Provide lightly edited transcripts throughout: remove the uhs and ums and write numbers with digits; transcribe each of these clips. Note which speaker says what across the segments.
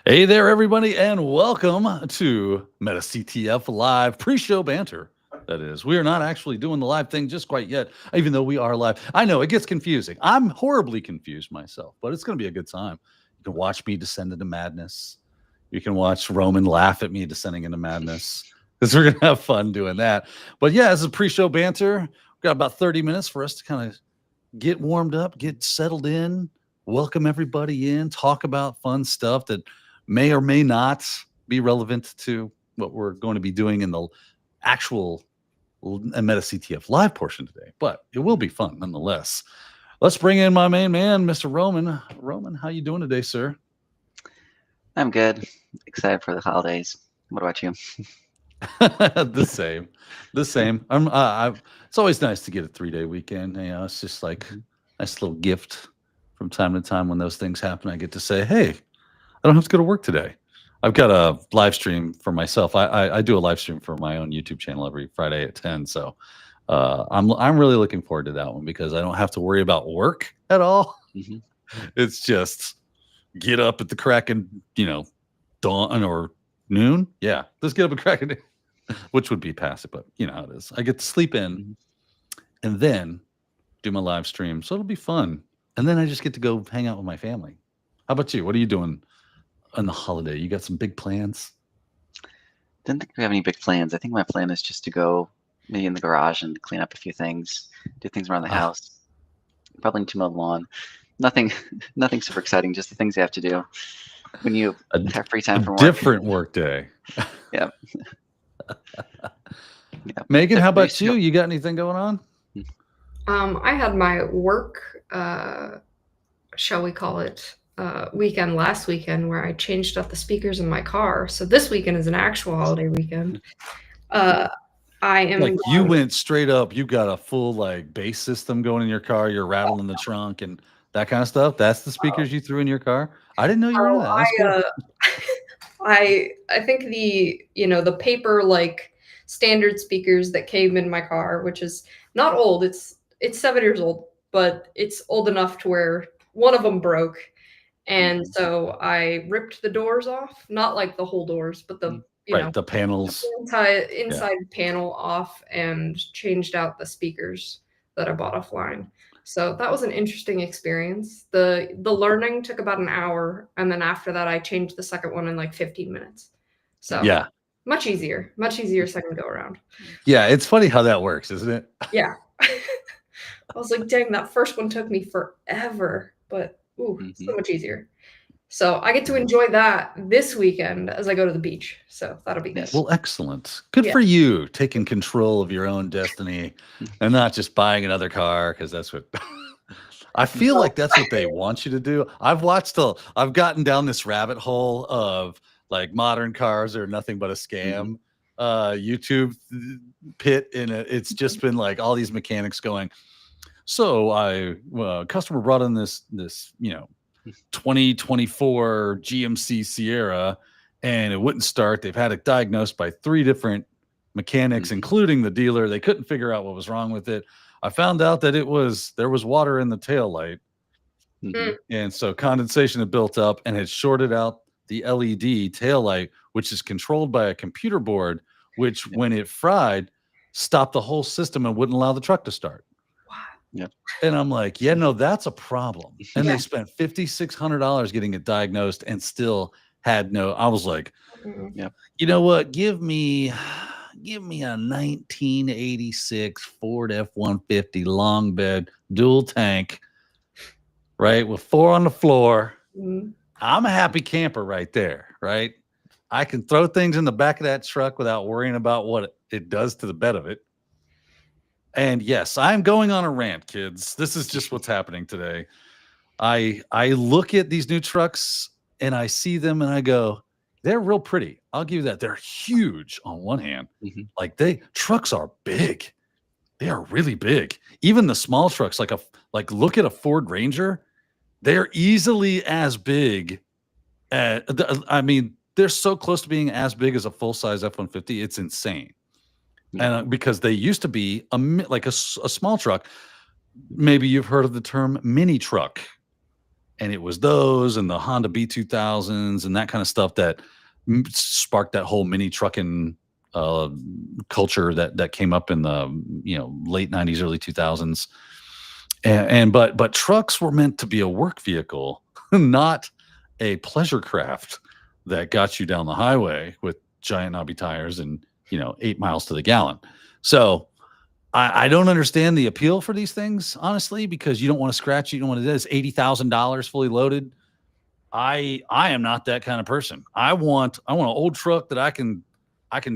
Speaker 1: Hey there, everybody, and welcome to MetaCTF Live pre-show banter. That is, we are not actually doing the live thing just quite yet, even though we are live. I know it gets confusing. I'm horribly confused myself, but it's going to be a good time. You can watch me descend into madness. You can watch Roman laugh at me descending into madness because we're going to have fun doing that. But yeah, this is pre-show banter. We've got about 30 minutes for us to kind of get warmed up, get settled in, welcome everybody in, talk about fun stuff that may or may not be relevant to what we're going to be doing in the actual MetaCTF live portion today, but it will be fun nonetheless. Let's bring in my main man, Mr. Roman. Roman, how you doing today, sir?
Speaker 2: I'm good. Excited for the holidays. What about you?
Speaker 1: The same, the same. It's always nice to get a 3-day weekend. You know, it's just like a nice little gift from time to time when those things happen. I get to say, hey, I don't have to go to work today. I've got a live stream for myself. I do a live stream for my own YouTube channel every Friday at 10. So I'm really looking forward to that one because I don't have to worry about work at all.
Speaker 2: Mm-hmm.
Speaker 1: It's just get up at the cracking, dawn or noon. Yeah, let's get up at cracking, which would be passive, but you know how it is. I get to sleep in and then do my live stream, so it'll be fun. And then I just get to go hang out with my family. How about you? What are you doing on the holiday? You got some big plans?
Speaker 2: Didn't think we have any big plans. I think my plan is just to go maybe in the garage and clean up a few things, do things around the house. Probably need to mow the lawn. Nothing, nothing super exciting. Just the things you have to do when you have free time from work.
Speaker 1: Different work day.
Speaker 2: Yeah.
Speaker 1: Megan, how about you? You got anything going on?
Speaker 3: I had my work, shall we call it, weekend last weekend where I changed out the speakers in my car. So this weekend is an actual holiday weekend. I am
Speaker 1: like you went straight up. You got a full like bass system going in your car. You're rattling the trunk and that kind of stuff. That's the speakers you threw in your car. I didn't know you were into that. That's cool.
Speaker 3: I think the paper like standard speakers that came in my car, which is not old. It's 7 years old, but it's old enough to where one of them broke. And so I ripped the doors off, not like the whole doors, but the
Speaker 1: the panels,
Speaker 3: inside panel off, and changed out the speakers that I bought offline. So that was an interesting experience. The learning took about an hour, and then after that I changed the second one in like 15 minutes. So
Speaker 1: yeah,
Speaker 3: much easier second go around.
Speaker 1: Yeah, it's funny how that works, isn't it?
Speaker 3: Yeah. I was like, dang, that first one took me forever, but so much easier. So I get to enjoy that this weekend as I go to the beach. So that'll be good.
Speaker 1: Well, excellent. Good for you, taking control of your own destiny and not just buying another car, because that's what I feel like that's what they want you to do. I've gotten down this rabbit hole of like modern cars are nothing but a scam. YouTube pit, and it's just been like all these mechanics going. So customer brought in this 2024 GMC Sierra, and it wouldn't start. They've had it diagnosed by 3 different mechanics, including the dealer. They couldn't figure out what was wrong with it. I found out that there was water in the tail light, and so condensation had built up and had shorted out the LED tail light, which is controlled by a computer board, which when it fried, stopped the whole system and wouldn't allow the truck to start.
Speaker 2: Yep.
Speaker 1: And I'm like, yeah, no, that's a problem. And they spent $5,600 getting it diagnosed and still had no. I was like, you know what? Give me a 1986 Ford F-150 long bed dual tank, right, with 4 on the floor. I'm a happy camper right there, right? I can throw things in the back of that truck without worrying about what it does to the bed of it. And yes, I'm going on a rant, kids. This is just what's happening today. I look at these new trucks and I see them and I go, they're real pretty. I'll give you that. They're huge on one hand. Like trucks are big. They are really big. Even the small trucks, like look at a Ford Ranger. They're easily as big. I mean, they're so close to being as big as a full-size F-150. It's insane. And because they used to be a small truck. Maybe you've heard of the term mini truck. And it was those and the Honda B2000s and that kind of stuff that sparked that whole mini trucking culture that came up in the late 90s, early 2000s. But trucks were meant to be a work vehicle, not a pleasure craft that got you down the highway with giant knobby tires and 8 miles to the gallon. So I don't understand the appeal for these things, honestly, because you don't want to scratch it. You don't want to do this. $80,000 fully loaded. I am not that kind of person. I want an old truck that I can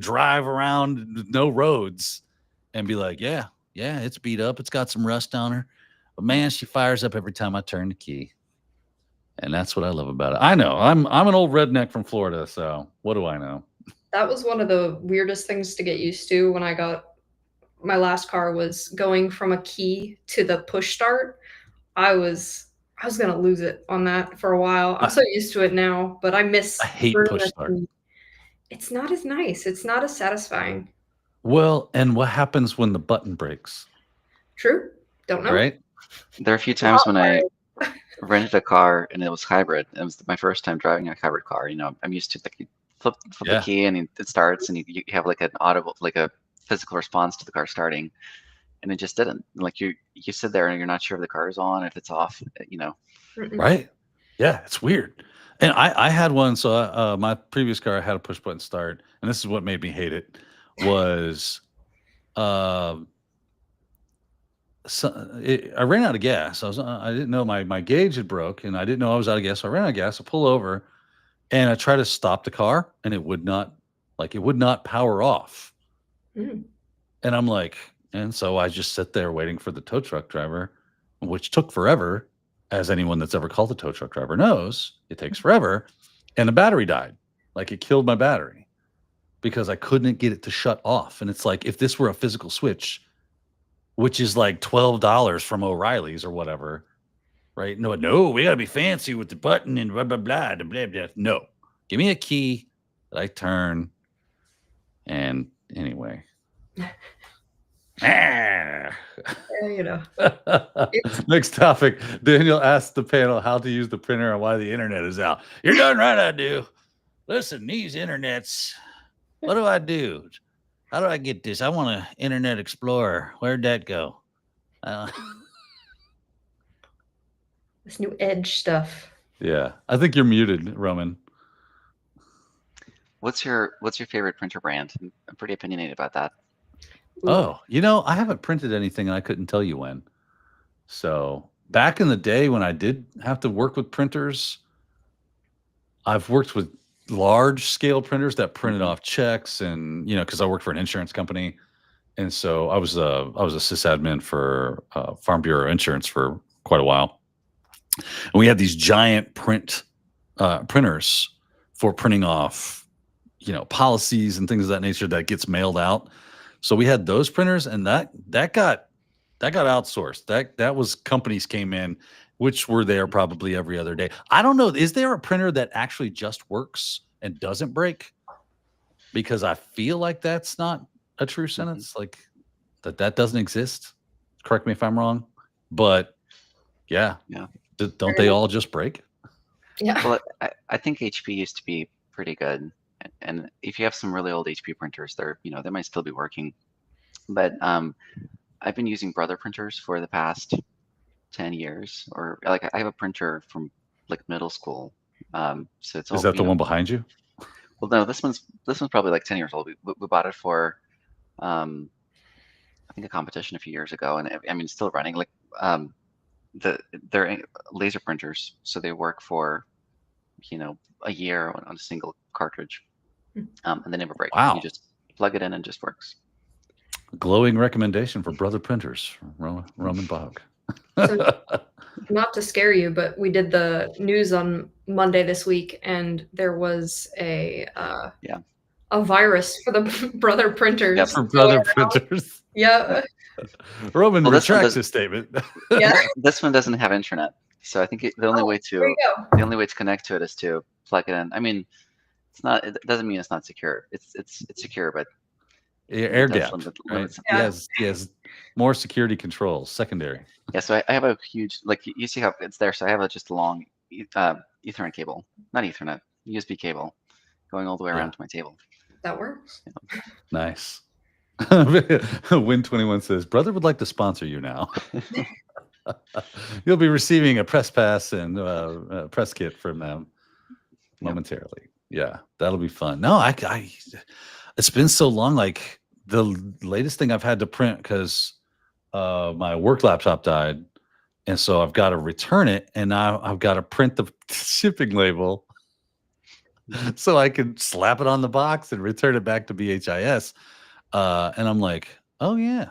Speaker 1: drive around no roads and be like, yeah, it's beat up. It's got some rust on her, but man, she fires up every time I turn the key. And that's what I love about it. I know I'm an old redneck from Florida, so what do I know? That
Speaker 3: was one of the weirdest things to get used to when I got my last car, was going from a key to the push start. I was gonna lose it on that for a while. I'm so used to it now, but I
Speaker 1: hate push start.
Speaker 3: It's not as nice. It's not as satisfying.
Speaker 1: Well, and what happens when the button breaks?
Speaker 3: True. Don't know.
Speaker 1: Right?
Speaker 2: There are a few times when I rented a car and it was hybrid. It was my first time driving a hybrid car. I'm used to like you flip the key and it starts, and you have like an audible, like a physical response to the car starting, and it just didn't. Like you sit there and you're not sure if the car is on, if it's off.
Speaker 1: Right? Yeah, it's weird. And I had one. So my previous car, I had a push button start, and this is what made me hate it. Was I ran out of gas. I didn't know my gauge had broke, and I didn't know I was out of gas. So I ran out of gas. I pull over, and I try to stop the car, and it would not power off. And I'm like, and so I just sit there waiting for the tow truck driver, which took forever. As anyone that's ever called a tow truck driver knows, it takes forever. And the battery died. Like, it killed my battery because I couldn't get it to shut off. And it's like, if this were a physical switch, which is like $12 from O'Reilly's or whatever, right? No, we got to be fancy with the button and blah, blah, blah, blah, blah. No, give me a key that I turn. And anyway. Next topic. Daniel asked the panel how to use the printer and why the internet is out. You're darn right I do. Listen, these internets, what do I do? How do I get this? I want an Internet Explorer. Where'd that go?
Speaker 3: This new Edge stuff.
Speaker 1: Yeah, I think you're muted, Roman.
Speaker 2: What's your favorite printer brand? I'm pretty opinionated about that.
Speaker 1: Oh, I haven't printed anything and I couldn't tell you when. So back in the day when I did have to work with printers, I've worked with large scale printers that printed off checks, and because I worked for an insurance company, and so I was a sysadmin for Farm Bureau Insurance for quite a while, and we had these giant printers for printing off policies and things of that nature that gets mailed out. So we had those printers, and that got outsourced. That was companies came in, which were there probably every other day. I don't know. Is there a printer that actually just works and doesn't break? Because I feel like that's not a true sentence. Like that doesn't exist. Correct me if I'm wrong. But yeah. Don't they all just break?
Speaker 3: Yeah.
Speaker 2: Well, I think HP used to be pretty good. And if you have some really old HP printers, they might still be working. But I've been using Brother printers for the past 10 years, or like I have a printer from like middle school. So it's all,
Speaker 1: is that the one behind you?
Speaker 2: Well, no, this one's probably like 10 years old. We bought it for I think a competition a few years ago, and I mean it's still running. Like they're laser printers, so they work for a year on a single cartridge, and they never break.
Speaker 1: Wow.
Speaker 2: You just plug it in and it just works.
Speaker 1: Glowing recommendation for Brother printers, Roman Bog.
Speaker 3: So, not to scare you, but we did the news on Monday this week, and there was a virus for the Brother printers.
Speaker 1: Yeah, for Brother printers.
Speaker 3: Yeah.
Speaker 1: Roman retracts his statement.
Speaker 3: Yeah.
Speaker 2: This one doesn't have internet, so I think the only way to connect to it is to plug it in. I mean, it doesn't mean it's not secure. It's secure, but
Speaker 1: air gap. Right? He has more security controls, secondary.
Speaker 2: Yeah, so I have a huge, like you see how it's there. So I have just a long Ethernet cable, not Ethernet, USB cable, going all the way around to my table.
Speaker 3: That works.
Speaker 1: Nice. Win21 says, brother would like to sponsor you now. You'll be receiving a press pass and a press kit from them momentarily. Yeah, that'll be fun. No, I it's been so long. Like the latest thing I've had to print because my work laptop died, and so I've got to return it, and now I've got to print the shipping label so I can slap it on the box and return it back to BHIS. And I'm like, oh yeah,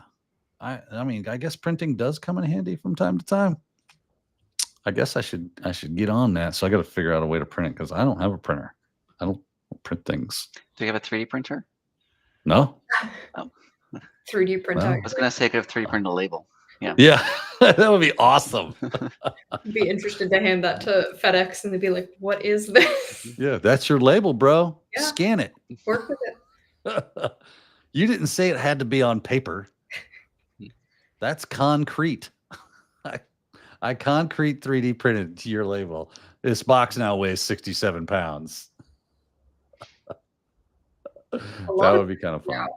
Speaker 1: I mean, I guess printing does come in handy from time to time. I guess I should get on that. So I got to figure out a way to print it because I don't have a printer. I don't print things.
Speaker 2: Do you have a 3D printer?
Speaker 1: No.
Speaker 3: 3D print
Speaker 1: Well,
Speaker 3: out.
Speaker 2: I was gonna say I could have 3D printed a label.
Speaker 1: Yeah, that would be awesome.
Speaker 3: I'd be interested to hand that to FedEx and they'd be like, what is this?
Speaker 1: Yeah, that's your label, bro.
Speaker 3: Yeah.
Speaker 1: Scan it.
Speaker 3: Work with it.
Speaker 1: You didn't say it had to be on paper. That's concrete. I concrete 3D printed to your label. This box now weighs 67 pounds. That would be kind of fun.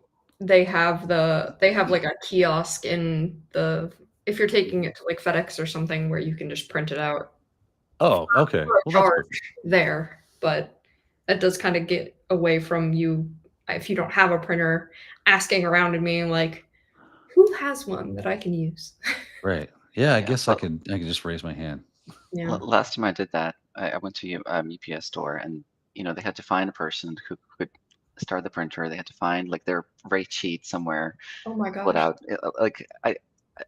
Speaker 3: They have like a kiosk in the, if you're taking it to like FedEx or something where you can just print it out.
Speaker 1: Oh, okay.
Speaker 3: For a
Speaker 1: Well, that's
Speaker 3: charge
Speaker 1: perfect.
Speaker 3: there, but that does kind of get away from you if you don't have a printer asking around and being like, who has one that I can use?
Speaker 1: Right. Yeah, I
Speaker 2: Yeah,
Speaker 1: guess
Speaker 2: well-
Speaker 1: I could just raise my hand.
Speaker 3: Yeah.
Speaker 2: Last time I did that, I went to a UPS store, and they had to find a person who could start the printer. They had to find like their rate sheet somewhere,
Speaker 3: Oh my
Speaker 2: put
Speaker 3: gosh.
Speaker 2: out. Like I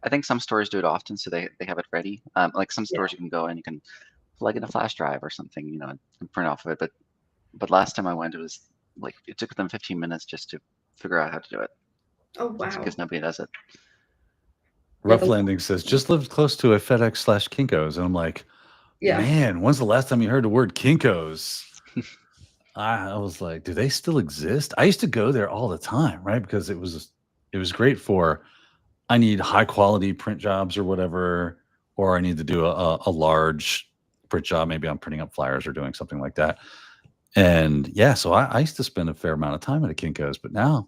Speaker 2: think some stores do it often, so they have it ready. Like some stores you can go and you can plug in a flash drive or something, and print off of it. But last time I went, it was like it took them 15 minutes just to figure out how to do it.
Speaker 3: Oh wow.
Speaker 2: Because nobody does it.
Speaker 1: Rough
Speaker 3: the-
Speaker 1: Landing says, just lived close to a FedEx/Kinko's. And I'm like,
Speaker 3: Yeah.
Speaker 1: man, when's the last time you heard the word Kinko's? I was like, do they still exist? I used to go there all the time, right? Because it was great for, I need high quality print jobs or whatever, or I need to do a large print job. Maybe I'm printing up flyers or doing something like that. And yeah, so I used to spend a fair amount of time at a Kinko's, but now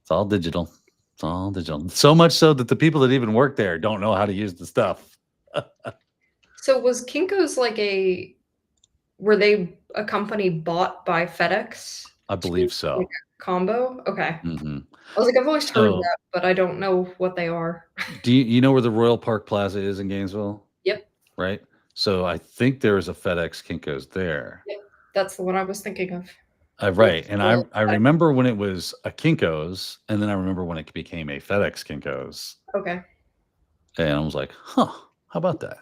Speaker 1: it's all digital. It's all digital. So much so that the people that even work there don't know how to use the stuff.
Speaker 3: So was Kinko's like were they a company bought by FedEx?
Speaker 1: I believe so.
Speaker 3: Combo? Okay.
Speaker 1: Mm-hmm.
Speaker 3: I was like, I've always heard
Speaker 1: So-
Speaker 3: that, but I don't know what they are.
Speaker 1: Do you know where the Royal Park Plaza is in Gainesville?
Speaker 3: Yep.
Speaker 1: Right. So I think there is a FedEx Kinko's there.
Speaker 3: That's the one I was thinking of.
Speaker 1: Right. And I
Speaker 3: Well,
Speaker 1: remember when it was a Kinko's, and then I remember when it became a FedEx Kinko's.
Speaker 3: Okay.
Speaker 1: And I was like, huh, how about that?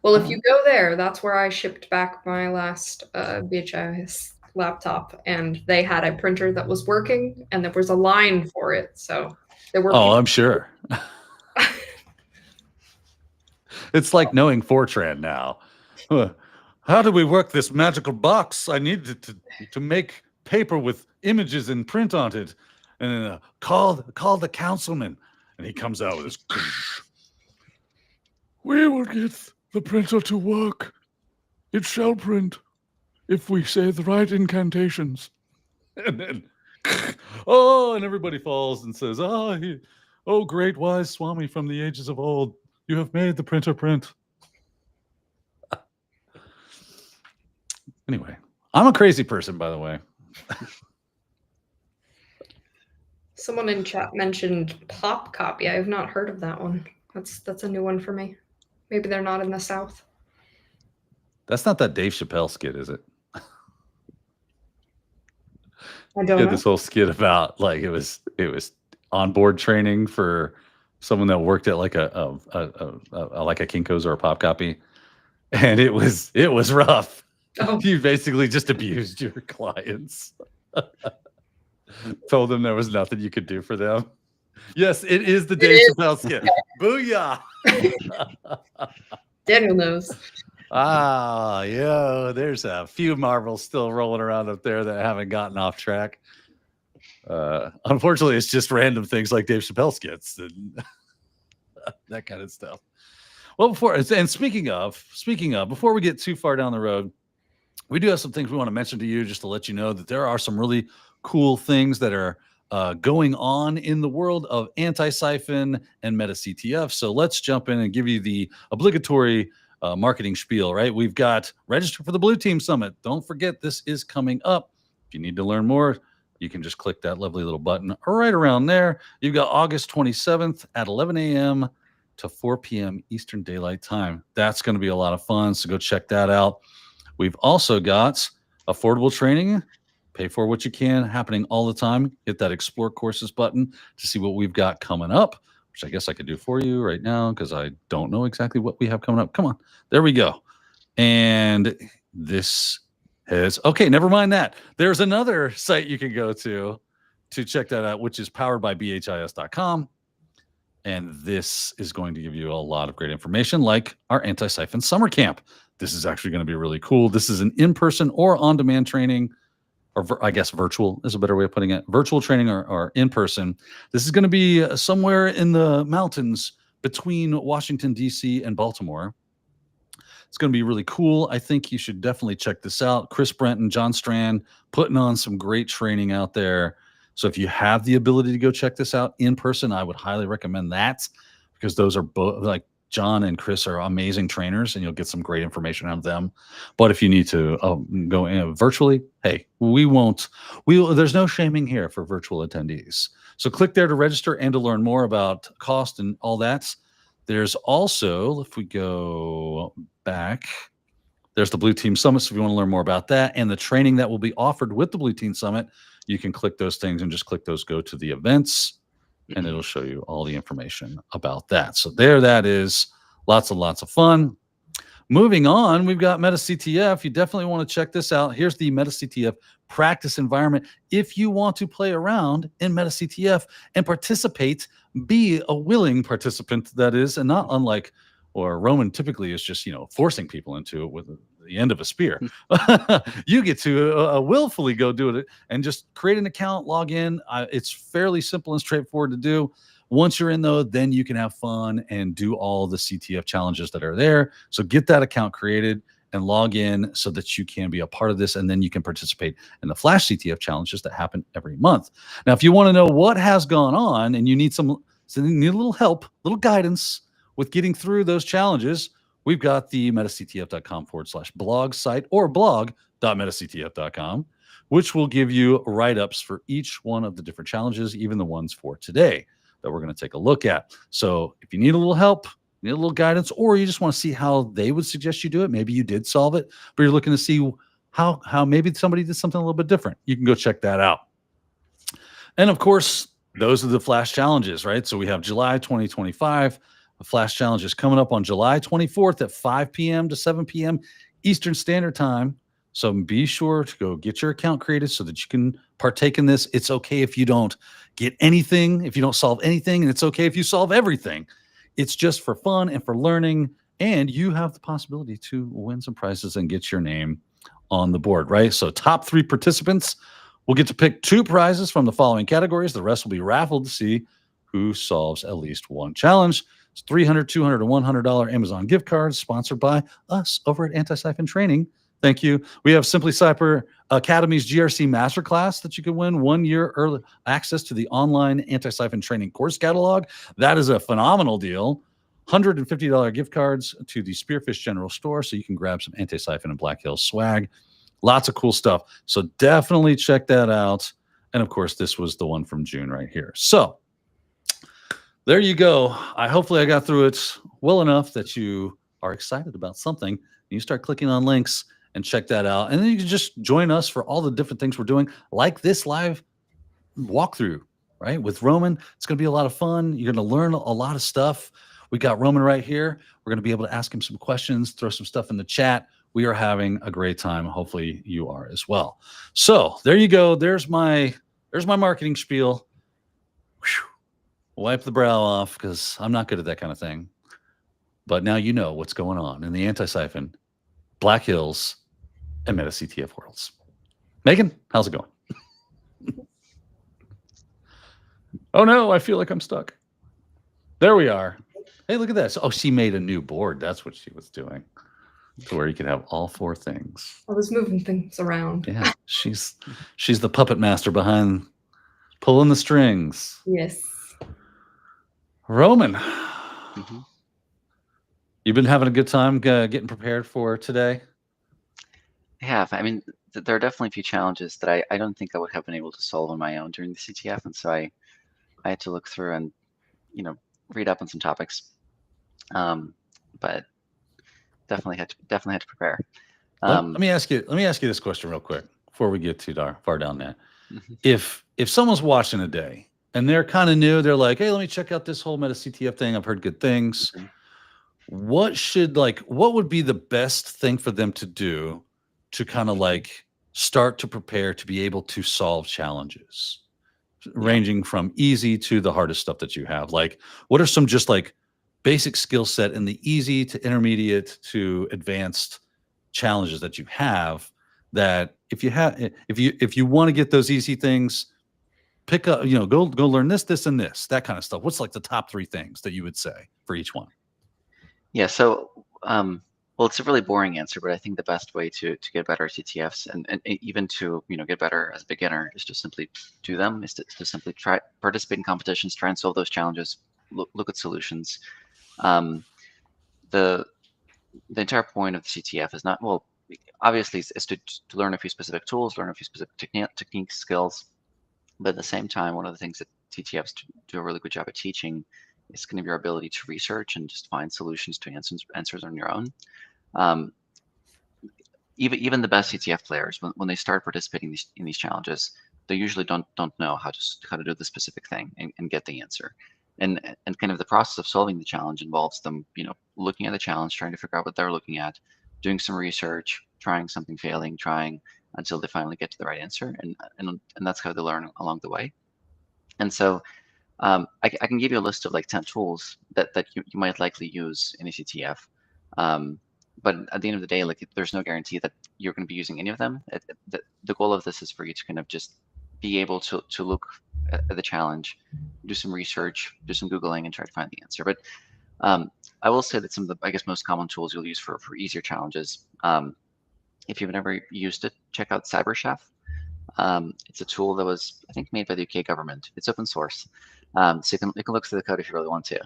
Speaker 3: Well, if you go there, that's where I shipped back my last BHIS laptop, and they had a printer that was working, and there was a line for it. So there were.
Speaker 1: Oh, I'm sure. It's like knowing Fortran now. How do we work this magical box? I need to make paper with images in print on it. And call the councilman. And he comes out with his... We will get the printer to work. It shall print if we say the right incantations. And then, and everybody falls and says, oh, great wise Swami from the ages of old, you have made the printer print. Anyway, I'm a crazy person, by the way.
Speaker 3: Someone in chat mentioned Pop Copy. I have not heard of that one. That's a new one for me. Maybe they're not in the South.
Speaker 1: That's not that Dave Chappelle skit, is it?
Speaker 3: I
Speaker 1: He
Speaker 3: don't
Speaker 1: had
Speaker 3: know.
Speaker 1: this whole skit about like it was onboard training for someone that worked at like a Kinko's or a Pop Copy, and it was rough.
Speaker 3: Oh,
Speaker 1: You basically just abused your clients. Told them there was nothing you could do for them. Yes, it is the Dave
Speaker 3: is.
Speaker 1: Chappelle skit. Booyah!
Speaker 3: Daniel knows.
Speaker 1: There's a few marbles still rolling around up there that haven't gotten off track. Unfortunately, it's just random things like Dave Chappelle skits and that kind of stuff. Well, speaking of, before we get too far down the road, we do have some things we want to mention to you just to let you know that there are some really cool things that are going on in the world of anti-siphon and MetaCTF. So let's jump in and give you the obligatory marketing spiel, right? We've got register for the Blue Team Summit. Don't forget, this is coming up. If you need to learn more, you can just click that lovely little button right around there. You've got August 27th at 11 a.m. to 4 p.m. Eastern Daylight Time. That's going to be a lot of fun, so go check that out. We've also got affordable training, pay for what you can, happening all the time. Hit that Explore Courses button to see what we've got coming up, which I guess I could do for you right now because I don't know exactly what we have coming up. Come on. There we go. And this is, okay, never mind that. There's another site you can go to check that out, which is powered by bhis.com. And this is going to give you a lot of great information, like our anti-siphon summer camp. This is actually going to be really cool. This is an in-person or on-demand training, or I guess virtual is a better way of putting it. Virtual training or in-person. This is going to be somewhere in the mountains between Washington, D.C. and Baltimore. It's going to be really cool. I think you should definitely check this out. Chris Brent and John Strand putting on some great training out there. So if you have the ability to go check this out in person, I would highly recommend that, because those are both, like, John and Chris are amazing trainers, and you'll get some great information out of them. But if you need to go in virtually, hey, there's no shaming here for virtual attendees. So click there to register and to learn more about cost and all that. There's also, if we go back, there's the Blue Team Summit. So if you want to learn more about that and the training that will be offered with the Blue Team Summit, you can click those things and just click those, go to the events, and it'll show you all the information about that. So there that is. Lots and lots of fun. Moving on, we've got MetaCTF. You definitely want to check this out. Here's the MetaCTF practice environment. If you want to play around in MetaCTF and participate, be a willing participant, that is, and not unlike, or Roman typically is just, forcing people into it with the end of a spear. You get to willfully go do it and just create an account, log in. It's fairly simple and straightforward to do. Once you're in, though, then you can have fun and do all the CTF challenges that are there. So get that account created and log in so that you can be a part of this, and then you can participate in the Flash CTF challenges that happen every month. Now, if you want to know what has gone on and you need a little help, little guidance with getting through those challenges, we've got the metactf.com/blog site, or blog.metactf.com, which will give you write-ups for each one of the different challenges, even the ones for today that we're going to take a look at. So if you need a little help, need a little guidance, or you just want to see how they would suggest you do it, maybe you did solve it, but you're looking to see how maybe somebody did something a little bit different, you can go check that out. And of course, those are the Flash challenges, right? So we have July 2025. The Flash challenge is coming up on July 24th at 5 p.m. to 7 p.m. Eastern Standard Time. So be sure to go get your account created so that you can partake in this. It's okay if you don't get anything, if you don't solve anything, and it's okay if you solve everything. It's just for fun and for learning, and you have the possibility to win some prizes and get your name on the board, right? So top 3 participants will get to pick 2 prizes from the following categories. The rest will be raffled to see who solves at least one challenge. It's $300, $200, and $100 Amazon gift cards, sponsored by us over at Anti-Siphon Training. Thank you. We have Simply Cipher Academy's GRC Masterclass that you can win, 1 year early access to the online anti-siphon training course catalog. That is a phenomenal deal. $150 gift cards to the Spearfish General Store, so you can grab some anti-siphon and Black Hills swag. Lots of cool stuff. So definitely check that out. And of course, this was the one from June right here. So there you go. Hopefully I got through it well enough that you are excited about something and you start clicking on links and check that out. And then you can just join us for all the different things we're doing, like this live walkthrough, right? With Roman, it's going to be a lot of fun. You're going to learn a lot of stuff. We got Roman right here. We're going to be able to ask him some questions, throw some stuff in the chat. We are having a great time. Hopefully you are as well. So there you go. There's my marketing spiel. Whew. Wipe the brow off, because I'm not good at that kind of thing. But now you know what's going on in the anti-siphon, Black Hills, and MetaCTF worlds. Megan, how's it going? Oh no, I feel like I'm stuck. There we are. Hey, look at this. Oh, she made a new board. That's what she was doing. To where you could have all 4 things.
Speaker 3: I was moving things around.
Speaker 1: Yeah, she's the puppet master behind pulling the strings.
Speaker 3: Yes.
Speaker 1: Roman,
Speaker 2: Mm-hmm.
Speaker 1: you've been having a good time getting prepared for today?
Speaker 2: I have. I mean, there are definitely a few challenges that I don't think I would have been able to solve on my own during the CTF, and so I had to look through and read up on some topics. But definitely had to prepare.
Speaker 1: Let me ask you this question real quick before we get too far down that.
Speaker 2: Mm-hmm.
Speaker 1: If someone's watching today and they're kind of new, they're like, hey, let me check out this whole MetaCTF thing. I've heard good things.
Speaker 2: Mm-hmm.
Speaker 1: What would be the best thing for them to do to kind of like start to prepare to be able to solve challenges, ranging from easy to the hardest stuff that you have? Like, what are some just like basic skill set in the easy to intermediate to advanced challenges that you have, that if you want to get those easy things, pick up, go learn this and this, that kind of stuff? What's like the top 3 things that you would say for each one?
Speaker 2: Yeah, so well, it's a really boring answer, but I think the best way to get better at CTFs and even to get better as a beginner is to simply do them, is to simply try participate in competitions, try and solve those challenges, look at solutions. The entire point of the CTF is not, well, obviously is to learn a few specific tools, learn a few specific techniques, skills, but at the same time, one of the things that CTFs do a really good job at teaching is kind of your ability to research and just find solutions to answers on your own. Even the best CTF players, when they start participating in these challenges, they usually don't know how to do the specific thing and get the answer. And kind of the process of solving the challenge involves them, looking at the challenge, trying to figure out what they're looking at, doing some research, trying something, failing, trying until they finally get to the right answer, and that's how they learn along the way. And so I can give you a list of like 10 tools that you might likely use in a CTF. But at the end of the day, like there's no guarantee that you're going to be using any of them. The goal of this is for you to kind of just be able to look at the challenge, do some research, do some Googling, and try to find the answer. But I will say that some of the, I guess, most common tools you'll use for easier challenges, if you've never used it, check out CyberChef. It's a tool that was, I think, made by the UK government. It's open source, so you can look through the code if you really want to.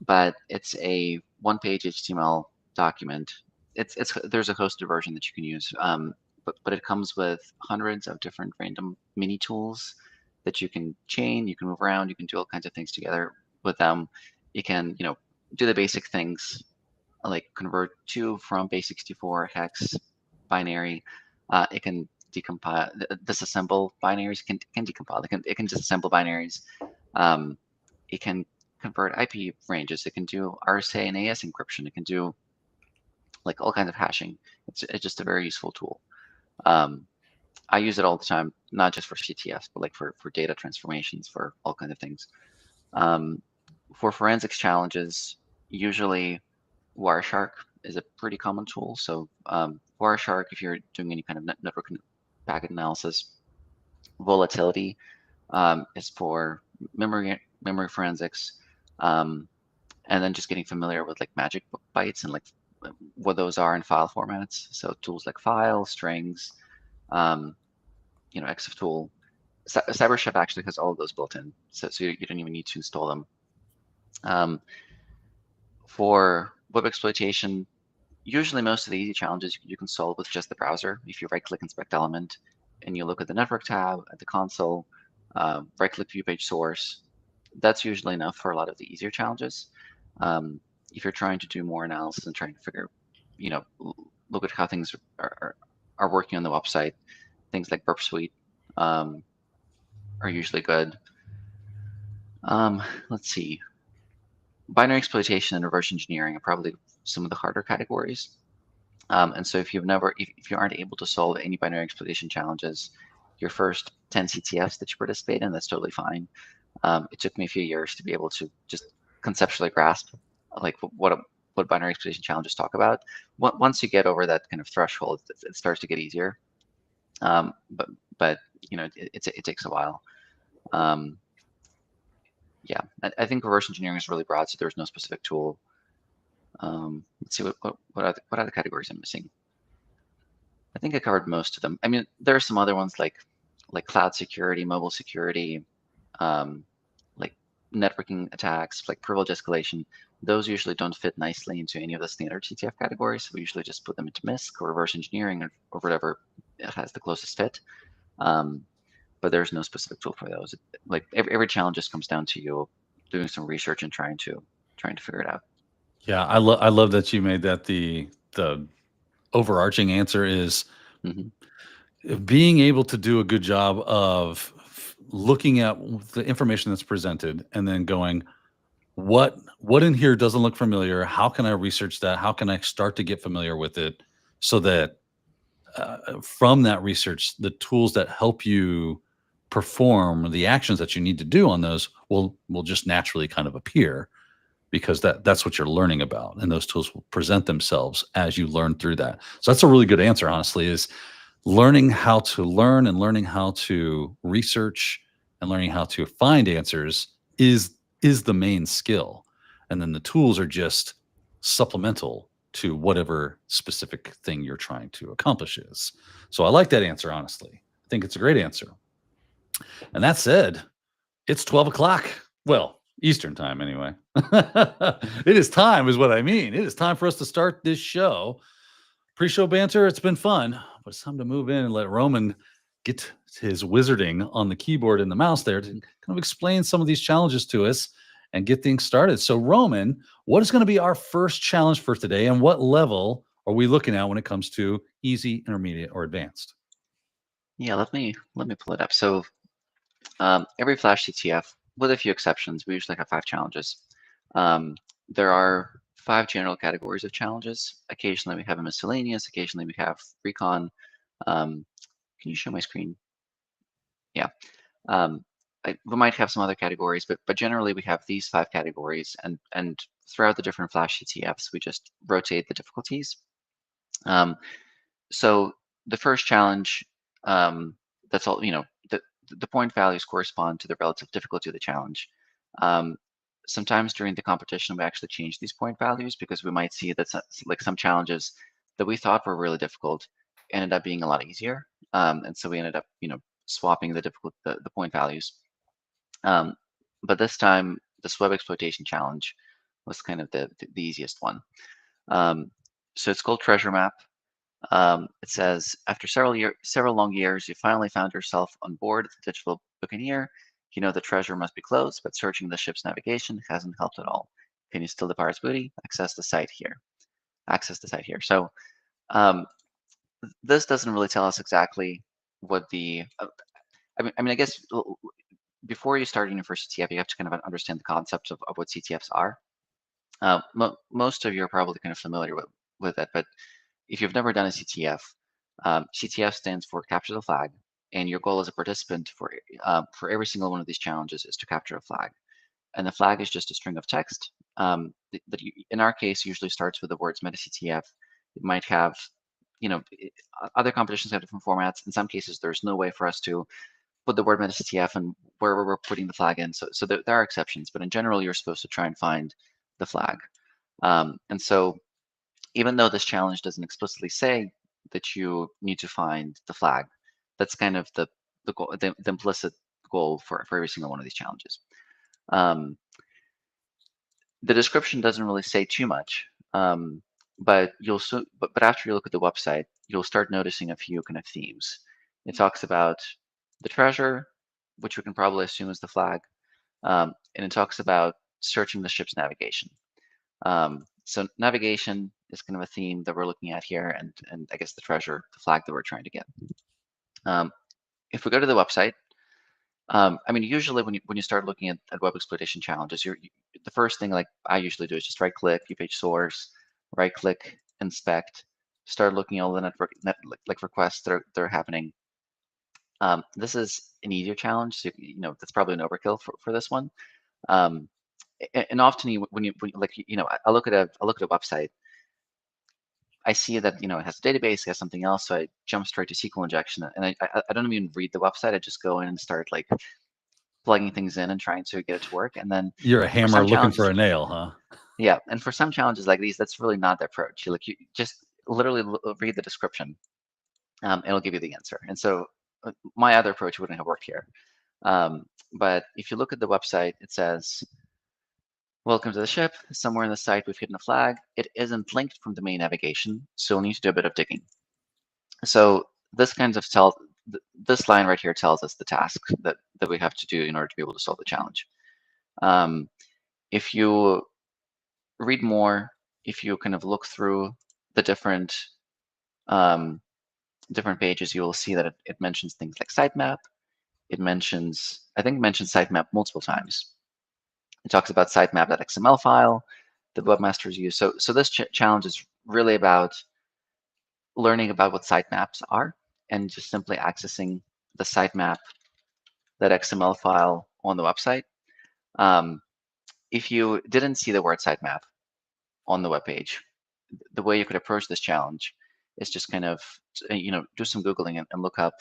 Speaker 2: But it's a 1-page HTML document. There's a hosted version that you can use, but it comes with hundreds of different random mini tools that you can chain, you can move around, you can do all kinds of things together with them. You can, do the basic things like convert to from base64 hex binary. It can decompile, disassemble binaries. Can decompile. It can disassemble binaries. It can convert IP ranges. It can do RSA and AS encryption. It can do like all kinds of hashing. It's just a very useful tool. I use it all the time, not just for CTFs, but like for data transformations, for all kinds of things. For forensics challenges, usually Wireshark is a pretty common tool. So Wireshark, if you're doing any kind of network packet analysis, volatility is for memory forensics, and then just getting familiar with like magic bytes and like what those are in file formats. So tools like file, strings, EXIF tool. CyberChef actually has all of those built in, so you don't even need to install them. For web exploitation, usually most of the easy challenges you can solve with just the browser. If you right-click inspect element and you look at the network tab, at the console, right-click view page source, that's usually enough for a lot of the easier challenges. If you're trying to do more analysis and trying to figure, look at how things are working on the website, things like Burp Suite are usually good. Let's see. Binary exploitation and reverse engineering are probably some of the harder categories. And so if you aren't able to solve any binary exploitation challenges, your first 10 CTFs that you participate in, that's totally fine. It took me a few years to be able to just conceptually grasp like what binary exploitation challenges talk about. Once you get over that kind of threshold, it starts to get easier. But it takes a while. Yeah. I think reverse engineering is really broad, so there's no specific tool. Let's see, what other categories I'm missing? I think I covered most of them. I mean, there are some other ones like cloud security, mobile security, like networking attacks, like privilege escalation. Those usually don't fit nicely into any of the standard CTF categories. So we usually just put them into MISC or reverse engineering or whatever it has the closest fit. But there's no specific tool for those. Like every challenge just comes down to you doing some research and trying to figure it out.
Speaker 1: Yeah, I love that you made that the overarching answer is being able to do a good job of looking at the information that's presented and then going, what in here doesn't look familiar? How can I research that? How can I start to get familiar with it so that from that research, the tools that help you perform the actions that you need to do on those will just naturally kind of appear, because that's what you're learning about, and those tools will present themselves as you learn through that. So that's a really good answer, honestly, is learning how to learn and learning how to research and learning how to find answers is the main skill. And then the tools are just supplemental to whatever specific thing you're trying to accomplish is. So I like that answer, honestly. I think it's a great answer. And that said, it's 12 o'clock. Well, Eastern time anyway. It is time is what I mean. It is time for us to start this show. Pre-show banter, it's been fun, but it's time to move in and let Roman get his wizarding on the keyboard and the mouse there to kind of explain some of these challenges to us and get things started. So Roman, what is going to be our first challenge for today, and what level are we looking at when it comes to easy, intermediate, or advanced?
Speaker 2: Yeah, let me pull it up. So every Flash CTF, with a few exceptions, we usually have 5 challenges. There are 5 general categories of challenges. Occasionally we have a miscellaneous, occasionally we have recon. Can you show my screen? Yeah. We might have some other categories, but generally we have these 5 categories, and throughout the different Flash CTFs, we just rotate the difficulties. So the first challenge, that's all, the point values correspond to the relative difficulty of the challenge. Sometimes during the competition, we actually change these point values because we might see that some challenges that we thought were really difficult ended up being a lot easier. And so we ended up, swapping the point values. But this time, this web exploitation challenge was kind of the easiest one. So it's called Treasure Map. It says, after several long years, you finally found yourself on board the digital buccaneer. You know the treasure must be close, but searching the ship's navigation hasn't helped at all. Can you steal the pirate's booty? Access the site here. So this doesn't really tell us exactly what the. I guess before you start university CTF, you have to kind of understand the concepts of what CTFs are. Most of you are probably kind of familiar with it, but if you've never done a CTF, CTF stands for capture the flag, and your goal as a participant for every single one of these challenges is to capture a flag. And the flag is just a string of text that in our case, usually starts with the words MetaCTF. It might have, other competitions have different formats. In some cases, there's no way for us to put the word MetaCTF and where we're putting the flag in. So there are exceptions, but in general, you're supposed to try and find the flag. And so even though this challenge doesn't explicitly say that you need to find the flag, that's kind of the implicit goal for every single one of these challenges. The description doesn't really say too much, but but after you look at the website, you'll start noticing a few kind of themes. It talks about the treasure, which we can probably assume is the flag, and it talks about searching the ship's navigation. So navigation is kind of a theme that we're looking at here, and I guess the treasure, the flag that we're trying to get. If we go to the website, usually when you start looking at web exploitation challenges, the first thing like I usually do is just right-click, view page source, right-click, inspect, start looking at all the network requests that are happening. This is an easier challenge, so that's probably an overkill for this one. And often I look at a website, I see that it has a database, it has something else, so I jump straight to SQL injection, and I don't even read the website. I just go in and start like plugging things in and trying to get it to work. And then
Speaker 1: You're a hammer looking for
Speaker 2: challenges-
Speaker 1: a nail, huh?
Speaker 2: Yeah, and for some challenges like these, that's really not the approach. You just literally read the description. It'll give you the answer. And so my other approach wouldn't have worked here. But if you look at the website, it says, welcome to the ship. Somewhere in the site, we've hidden a flag. It isn't linked from the main navigation, so we'll need to do a bit of digging. So this this line right here tells us the task that we have to do in order to be able to solve the challenge. If you read more, if you kind of look through the different pages, you will see that it mentions things like sitemap. It mentions, I think it mentions sitemap multiple times. It talks about sitemap.xml file that webmasters use. So this challenge is really about learning about what sitemaps are and just simply accessing the sitemap.xml file on the website. If you didn't see the word sitemap on the web page, the way you could approach this challenge is just kind of, do some Googling and look up,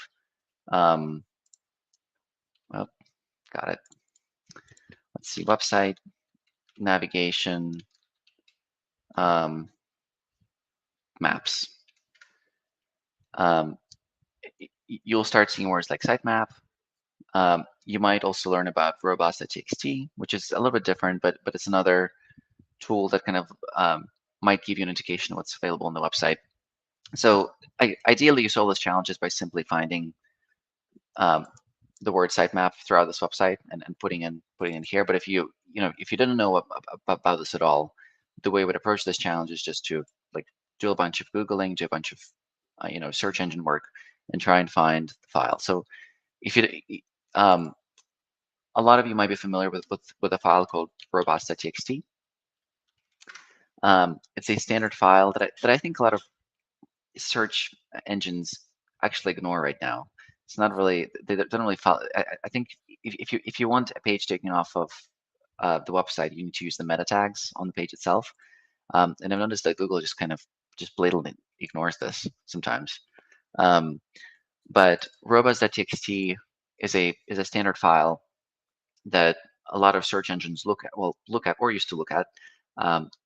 Speaker 2: well, got it. Let's see, website navigation maps. You'll start seeing words like sitemap. You might also learn about robots.txt, which is a little bit different, but it's another tool that kind of might give you an indication of what's available on the website. So ideally, you solve those challenges by simply finding the word sitemap throughout this website and putting in here. But if you didn't know about this at all, the way we would approach this challenge is just to do a bunch of Googling, do a bunch of search engine work, and try and find the file. So if you a lot of you might be familiar with a file called robots.txt. It's a standard file that I think a lot of search engines actually ignore right now. It's not really, they don't really follow. I think if you want a page taken off of the website, you need to use the meta tags on the page itself. And I've noticed that Google just blatantly ignores this sometimes. But robots.txt is a standard file that a lot of search engines look at or used to look at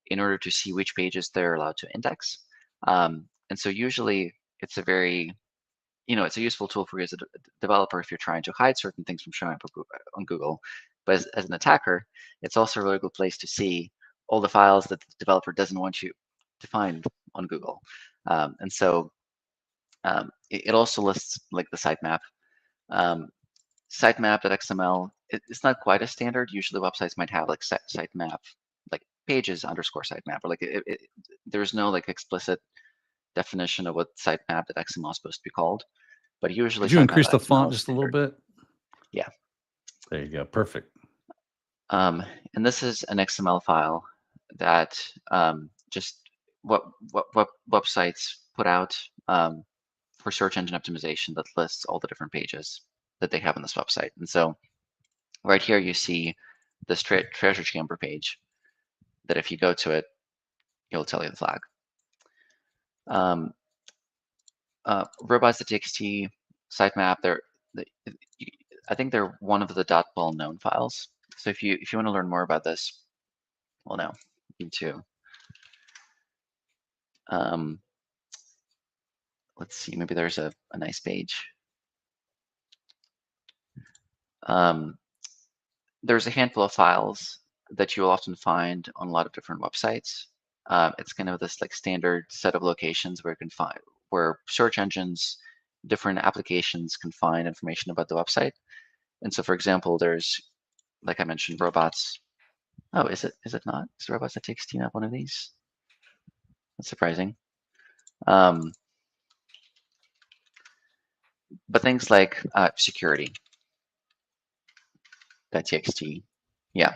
Speaker 2: in order to see which pages they're allowed to index. And so usually it's a very, it's a useful tool for you as a developer if you're trying to hide certain things from showing up on Google. But as an attacker, it's also a really good place to see all the files that the developer doesn't want you to find on Google. And so it also lists like the sitemap. Sitemap.xml, it's not quite a standard. Usually websites might have like sitemap, like pages underscore sitemap, or like there's no like explicit definition of what sitemap.xml is supposed to be called. But usually,
Speaker 1: could you increase the font just a little bit?
Speaker 2: Yeah.
Speaker 1: There you go. Perfect.
Speaker 2: And this is an XML file that just what websites put out for search engine optimization that lists all the different pages that they have on this website. And so right here, you see this treasure chamber page that if you go to it, it'll tell you the flag. Robots.txt, sitemap, I think they're one of the .well known files. So if you want to learn more about this, well, no, you need to. Let's see, maybe there's a nice page. There's a handful of files that you'll often find on a lot of different websites. It's kind of this like standard set of locations where you can find, where search engines, different applications can find information about the website. And so, for example, there's, like I mentioned, robots. Oh, is it not? Is robots.txt not one of these? That's surprising. But things like security.txt, yeah.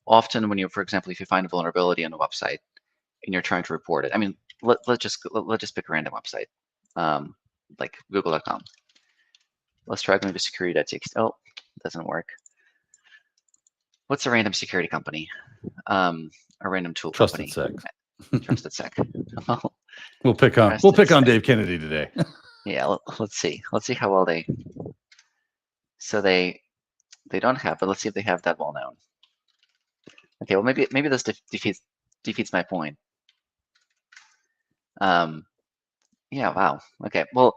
Speaker 2: Often when you, for example, if you find a vulnerability on a website and you're trying to report it, I mean, let's just pick a random website, like google.com. Let's try going to security.txt. Oh, doesn't work. What's a random security company? A random tool company. Trusted Sec.
Speaker 1: We'll pick on Dave Kennedy today.
Speaker 2: Yeah, let's see how well they. So they They don't have, but let's see if they have that well known. Okay, well maybe this defeats my point. Yeah, wow. Okay, well,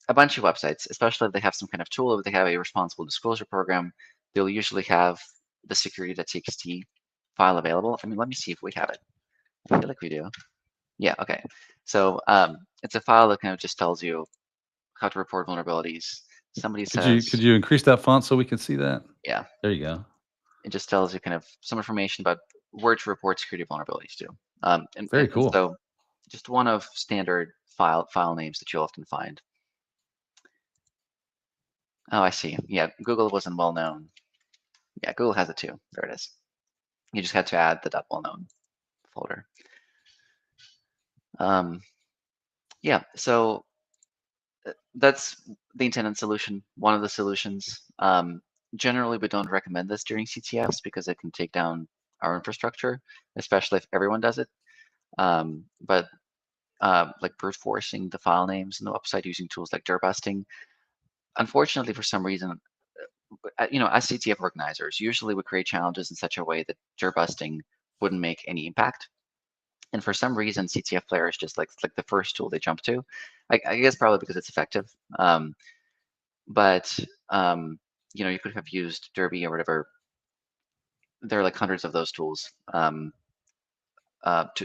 Speaker 2: a bunch of websites, especially if they have some kind of tool, if they have a responsible disclosure program, they'll usually have the security.txt file available. I mean, let me see if we have it. I feel like we do. Yeah, okay. So it's a file that kind of just tells you how to report vulnerabilities. Somebody says,
Speaker 1: could you increase that font so we can see that?
Speaker 2: Yeah.
Speaker 1: There you go.
Speaker 2: It just tells you kind of some information about where to report security vulnerabilities to.
Speaker 1: Very cool.
Speaker 2: And so just one of standard file names that you'll often find. Oh, I see. Yeah, Google wasn't well known. Yeah, Google has it too. There it is. You just had to add the .well known folder. Yeah, so that's the intended solution, one of the solutions. Generally, we don't recommend this during CTFs because it can take down our infrastructure, especially if everyone does it. But like brute forcing the file names in the website using tools like dirbusting, unfortunately, for some reason, as CTF organizers, usually we create challenges in such a way that dirbusting wouldn't make any impact. And for some reason, CTF players just like the first tool they jump to. I guess probably because it's effective. But you could have used Derby or whatever. There are like hundreds of those tools to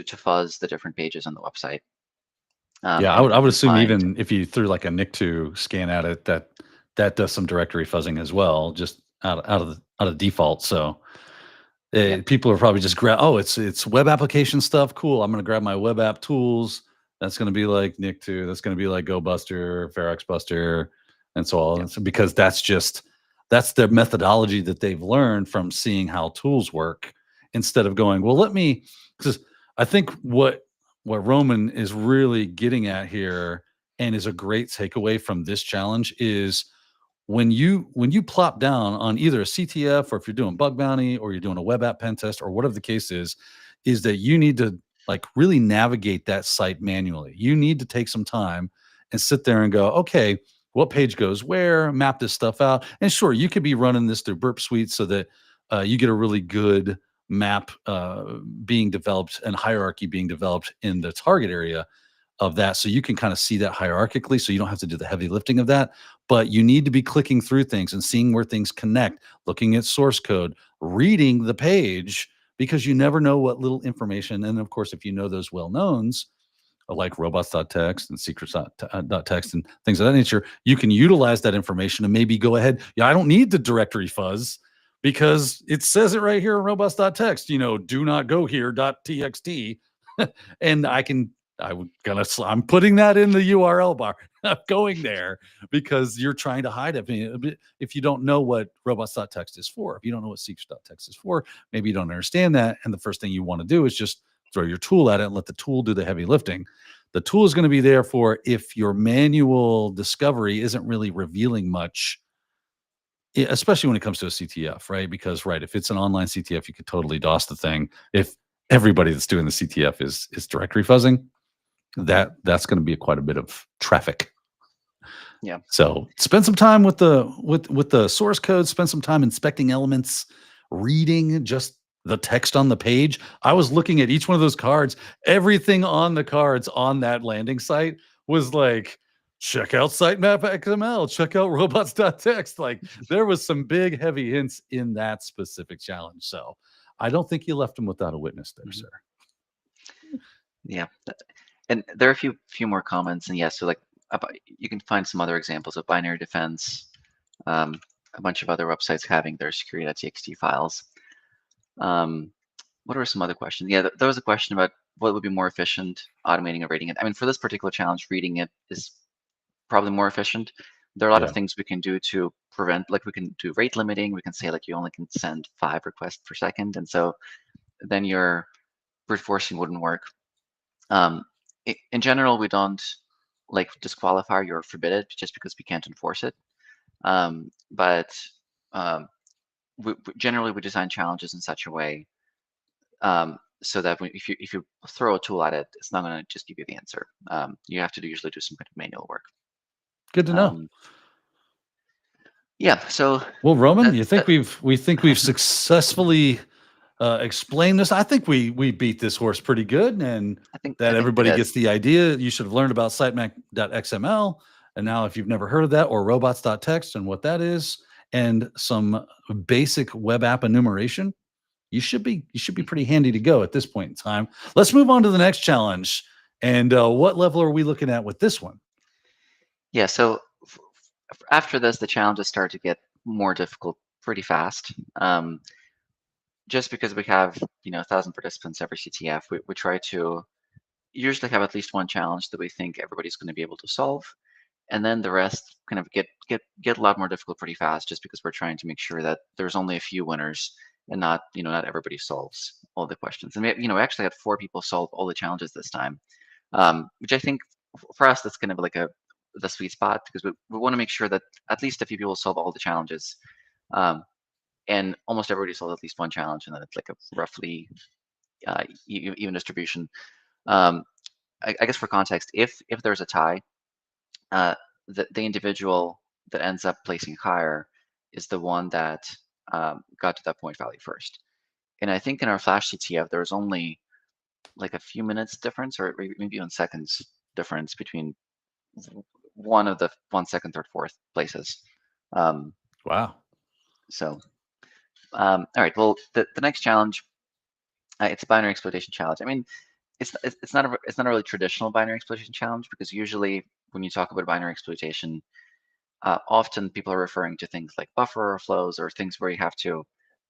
Speaker 2: fuzz the different pages on the website.
Speaker 1: Yeah, I would assume even if you threw like a NIC2 scan at it, that does some directory fuzzing as well, just out of default. So people are probably just oh, it's web application stuff. Cool. I'm going to grab my web app tools. That's going to be like NIC2. That's going to be like GoBuster, FairXBuster, and so on. So because that's their methodology that they've learned from seeing how tools work, instead of going, well, because I think what Roman is really getting at here, and is a great takeaway from this challenge, is when you plop down on either a CTF, or if you're doing bug bounty, or you're doing a web app pen test, or whatever the case is that you need to like really navigate that site manually. You need to take some time and sit there and go, okay, what page goes where, map this stuff out. And sure, you could be running this through Burp Suite so that you get a really good map being developed and hierarchy being developed in the target area of that, so you can kind of see that hierarchically, so you don't have to do the heavy lifting of that. But you need to be clicking through things and seeing where things connect, looking at source code, reading the page, because you never know what little information. And of course, if you know those well-knowns, like robots.txt and secrets.txt and things of that nature, you can utilize that information and maybe go ahead. Yeah, I don't need the directory fuzz because it says it right here in robots.txt, do not go here.txt. And I'm putting that in the URL bar. I'm going there because you're trying to hide it. If you don't know what robots.txt is for, if you don't know what secrets.txt is for, maybe you don't understand that. And the first thing you want to do is just throw your tool at it and let the tool do the heavy lifting. The tool is going to be there for if your manual discovery isn't really revealing much, especially when it comes to a CTF, right? Because if it's an online CTF, you could totally DOS the thing. If everybody that's doing the CTF is directory fuzzing, that's going to be quite a bit of traffic.
Speaker 2: Yeah.
Speaker 1: So spend some time with the source code. Spend some time inspecting elements, reading just the text on the page. I was looking at each one of those cards. Everything on the cards on that landing site was like, check out sitemap XML, check out robots.txt. Like there was some big heavy hints in that specific challenge. So I don't think you left them without a witness there, sir.
Speaker 2: Yeah. And there are a few more comments, and so like you can find some other examples of binary defense, a bunch of other websites having their security.txt files. What are some other questions? Yeah, there was a question about what would be more efficient, automating or rating it. I mean, for this particular challenge, reading it is probably more efficient. There are a lot of things we can do to prevent, like we can do rate limiting. We can say like you only can send 5 requests per second, and so then your brute forcing wouldn't work. In general, we don't like disqualify or forbid it just because we can't enforce it. But generally, we design challenges in such a way so that if you throw a tool at it, it's not going to just give you the answer. You have to usually do some kind of manual work.
Speaker 1: Good to know.
Speaker 2: Yeah. So
Speaker 1: well, Roman,
Speaker 2: that,
Speaker 1: you think we've successfully explained this? I think we beat this horse pretty good, and that
Speaker 2: I think we
Speaker 1: everybody
Speaker 2: did.
Speaker 1: gets the idea. You should have learned about sitemap.xml, and now if you've never heard of that, or robots.txt and what that is, and some basic web app enumeration, you should be pretty handy to go at this point in time. Let's move on to the next challenge. And what level are we looking at with this one?
Speaker 2: Yeah. So after this, the challenges start to get more difficult pretty fast. Just because we have 1,000 participants every CTF, we try to usually have at least one challenge that we think everybody's going to be able to solve, and then the rest kind of get a lot more difficult pretty fast, just because we're trying to make sure that there's only a few winners and not not everybody solves all the questions. And we actually had 4 people solve all the challenges this time, which I think for us that's kind of like the sweet spot, because we want to make sure that at least a few people solve all the challenges. And almost everybody solved at least one challenge, and then it's like a roughly even distribution. Um, I guess for context, if there's a tie, the individual that ends up placing higher is the one that got to that point value first. And I think in our Flash CTF, there was only like a few minutes difference, or maybe even seconds difference between one of the 1, 2nd, 3rd, 4th places.
Speaker 1: Wow.
Speaker 2: So, all right. Well, the next challenge, it's a binary exploitation challenge. I mean, it's not a really traditional binary exploitation challenge, because usually when you talk about binary exploitation, often people are referring to things like buffer overflows, or things where you have to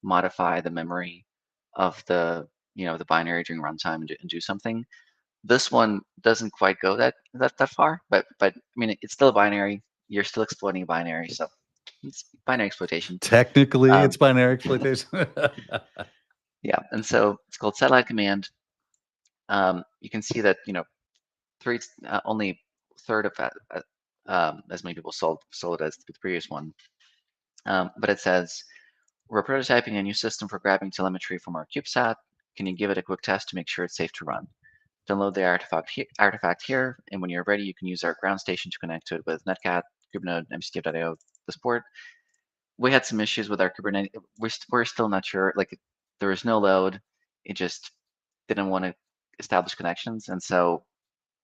Speaker 2: modify the memory of the the binary during runtime and do something. This one doesn't quite go that far, but I mean it's still a binary. You're still exploiting a binary, so it's binary exploitation.
Speaker 1: Technically, it's binary exploitation.
Speaker 2: Yeah, and so it's called satellite command. You can see that only third of that, as many people sold it as the previous one. But it says, we're prototyping a new system for grabbing telemetry from our CubeSat. Can you give it a quick test to make sure it's safe to run? Download the artifact here, and when you're ready, you can use our ground station to connect to it with Netcat, KubeNode, MCTF.io, the support. We had some issues with our Kubernetes. We're still not sure. Like, there was no load. It just didn't want to establish connections, and so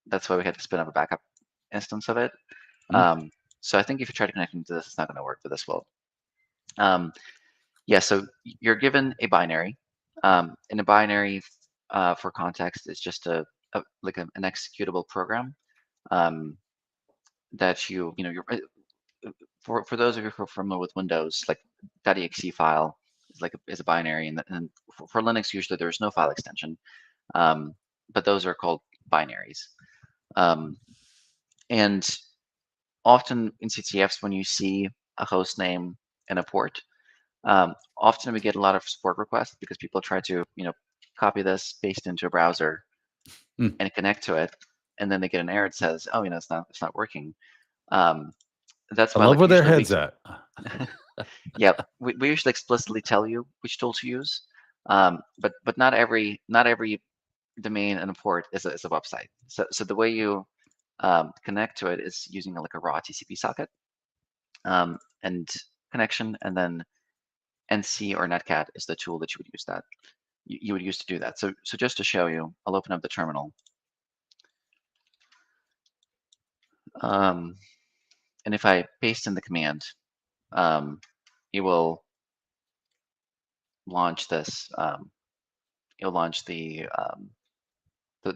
Speaker 2: that's why we had to spin up a backup instance of it. So I think if you try to connect into this, it's not going to work, but this will. Yeah, so you're given a binary. And a binary, for context, is just an executable program that you're for those of you who are familiar with Windows, like .exe file is a binary, and for Linux usually there's no file extension, but those are called binaries. And often in CTFs, when you see a host name and a port, often we get a lot of support requests because people try to copy this, paste into a browser, and connect to it, and then they get an error that says, oh, it's not working. That's
Speaker 1: I
Speaker 2: why
Speaker 1: love where their
Speaker 2: usually
Speaker 1: head's at.
Speaker 2: yeah, we usually explicitly tell you which tool to use, but not every domain and a port is a website. So the way you connect to it is using like a raw TCP socket and connection, and then NC or Netcat is the tool that you would use to do that. So just to show you, I'll open up the terminal. And if I paste in the command, it will launch this. It'll launch the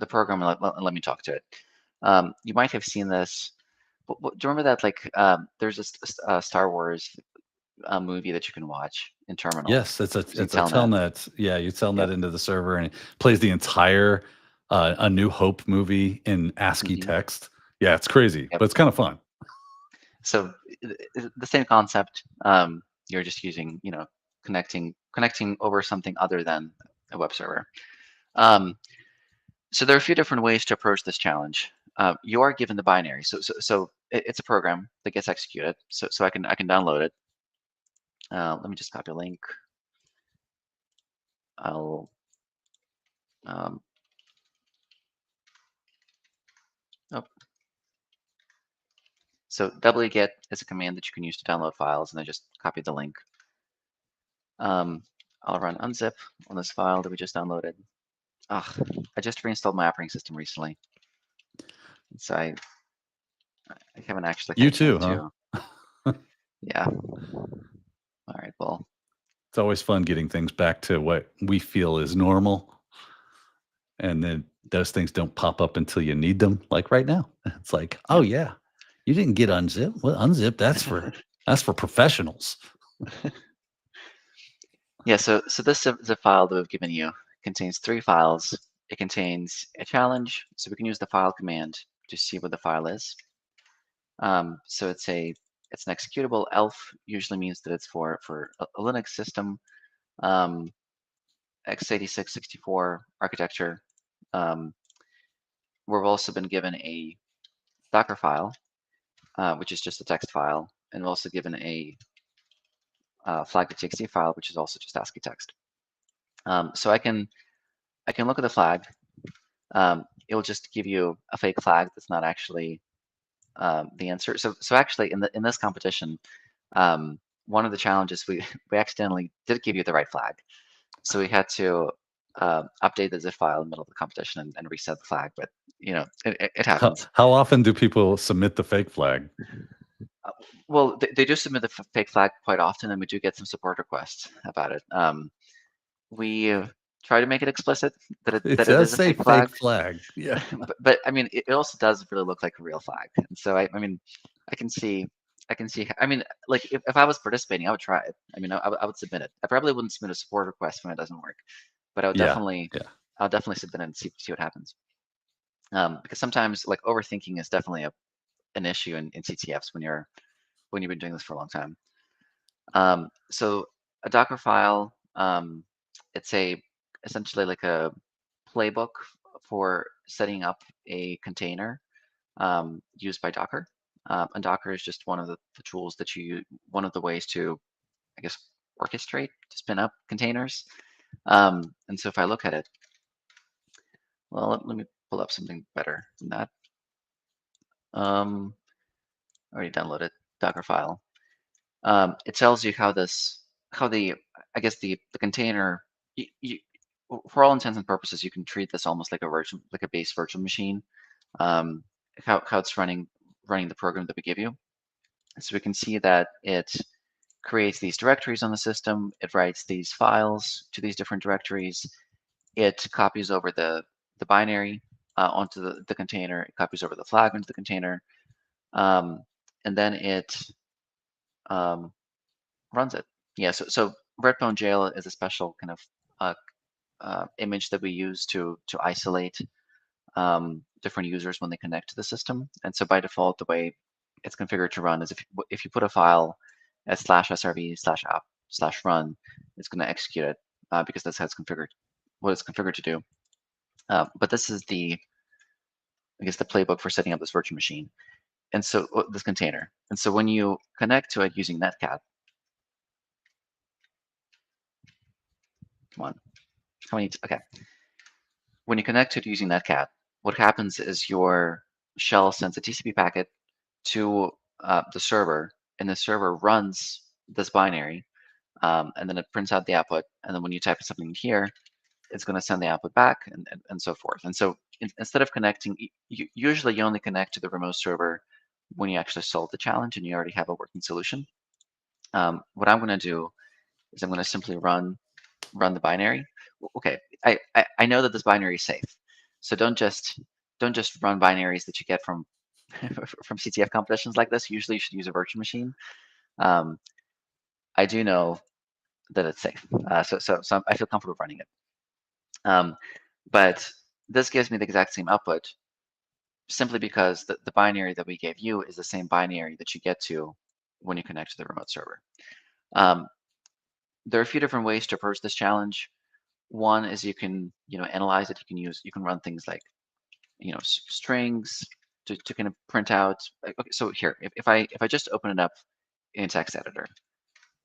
Speaker 2: program and let me talk to it. You might have seen this. Do you remember that there's a Star Wars movie that you can watch in terminal?
Speaker 1: Yes, it's a
Speaker 2: Telnet.
Speaker 1: telnet. Yeah, you telnet into the server, and it plays the entire A New Hope movie in ASCII text. Yeah, it's crazy, but it's kind of fun.
Speaker 2: So the same concept. You're just using connecting over something other than a web server. So there are a few different ways to approach this challenge. You are given the binary, so it's a program that gets executed. So I can download it. Let me just copy a link. I'll So wget is a command that you can use to download files, and I just copied the link. I'll run unzip on this file that we just downloaded. Ugh, I just reinstalled my operating system recently, so I haven't actually had
Speaker 1: You
Speaker 2: a chance
Speaker 1: too, huh?
Speaker 2: Yeah. All right. Well,
Speaker 1: It's always fun getting things back to what we feel is normal. And then those things don't pop up until you need them. Like right now, it's like, oh yeah, you didn't get unzip. Well, unzip, that's for professionals.
Speaker 2: Yeah. So this zip file that we've given you contains 3 files. It contains a challenge, so we can use the file command to see what the file is. So it's an executable. ELF usually means that it's for a Linux system, x86 64 architecture. We've also been given a Docker file, which is just a text file, and we're also given a flag.txt file, which is also just ASCII text. So I can look at the flag. It will just give you a fake flag that's not actually the answer. So actually, in this competition, one of the challenges we accidentally did give you the right flag, so we had to update the zip file in the middle of the competition and reset the flag. But you know, it happens.
Speaker 1: How often do people submit the fake flag?
Speaker 2: Well, they do submit the fake flag quite often, and we do get some support requests about it. We try to make it explicit that it
Speaker 1: does
Speaker 2: is a
Speaker 1: say
Speaker 2: fake flag.
Speaker 1: Yeah.
Speaker 2: but I mean, it also does really look like a real flag. And so I mean, I can see. I mean, like if I was participating, I would try it. I mean, I would submit it. I probably wouldn't submit a support request when it doesn't work, but I would definitely, I'll definitely submit it and see what happens. Because sometimes like overthinking is definitely an issue in CTFs when you've been doing this for a long time. So a Docker file, it's essentially like a playbook for setting up a container used by Docker. And Docker is just one of the tools that one of the ways to, I guess, orchestrate, to spin up containers. And so if I look at it, well, let me pull up something better than that. Already downloaded Docker file. It tells you how the I guess the container, for all intents and purposes, you can treat this almost like a base virtual machine. How it's running the program that we give you. So we can see that it creates these directories on the system. It writes these files to these different directories. It copies over the binary onto the container. It copies over the flag into the container. And then it runs it. Yeah, so breadbone jail is a special kind of image that we use to isolate different users when they connect to the system. And so by default, the way it's configured to run is if you put a file as /srv/app/run, it's going to execute it because that's how it's configured, what it's configured to do. But this is I guess the playbook for setting up this virtual machine. And so this container. And so when you connect to it using netcat, come on, okay. When you connect to it using netcat, what happens is your shell sends a TCP packet to the server, and the server runs this binary, and then it prints out the output. And then when you type something here, it's going to send the output back, and so forth. And so instead of connecting, usually you only connect to the remote server when you actually solve the challenge and you already have a working solution. What I'm going to do is I'm going to simply run the binary. Okay, I know that this binary is safe, so don't just run binaries that you get from from CTF competitions like this. Usually you should use a virtual machine. I do know that it's safe, so I feel comfortable running it. But this gives me the exact same output simply because the binary that we gave you is the same binary that you get to when you connect to the remote server. There are a few different ways to approach this challenge. One is you can analyze it. You can run things like strings to kind of print out. Okay, so here if I just open it up in text editor,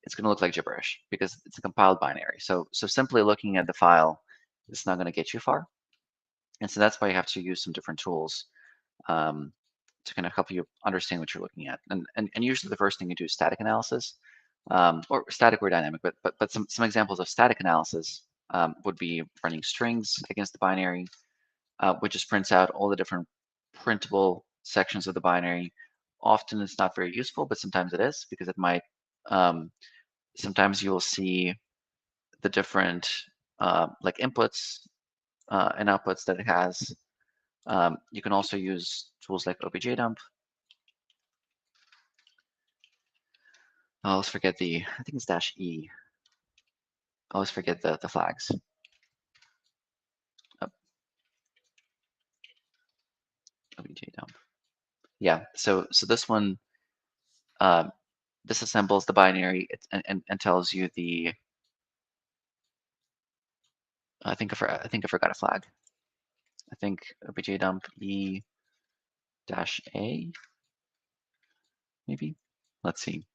Speaker 2: it's going to look like gibberish because it's a compiled binary. So simply looking at the file is not going to get you far, and so that's why you have to use some different tools to kind of help you understand what you're looking at. And usually the first thing you do is static analysis, or static or dynamic. But some examples of static analysis would be running strings against the binary, which just prints out all the different printable sections of the binary. Often it's not very useful, but sometimes it is, because it might, sometimes you will see the different like inputs and outputs that it has. You can also use tools like objdump. I always forget I think it's -E. I always forget the flags. Oh. objdump. Yeah, so this one, disassembles the binary and tells you the, I think I forgot a flag. I think objdump E-A, maybe? Let's see.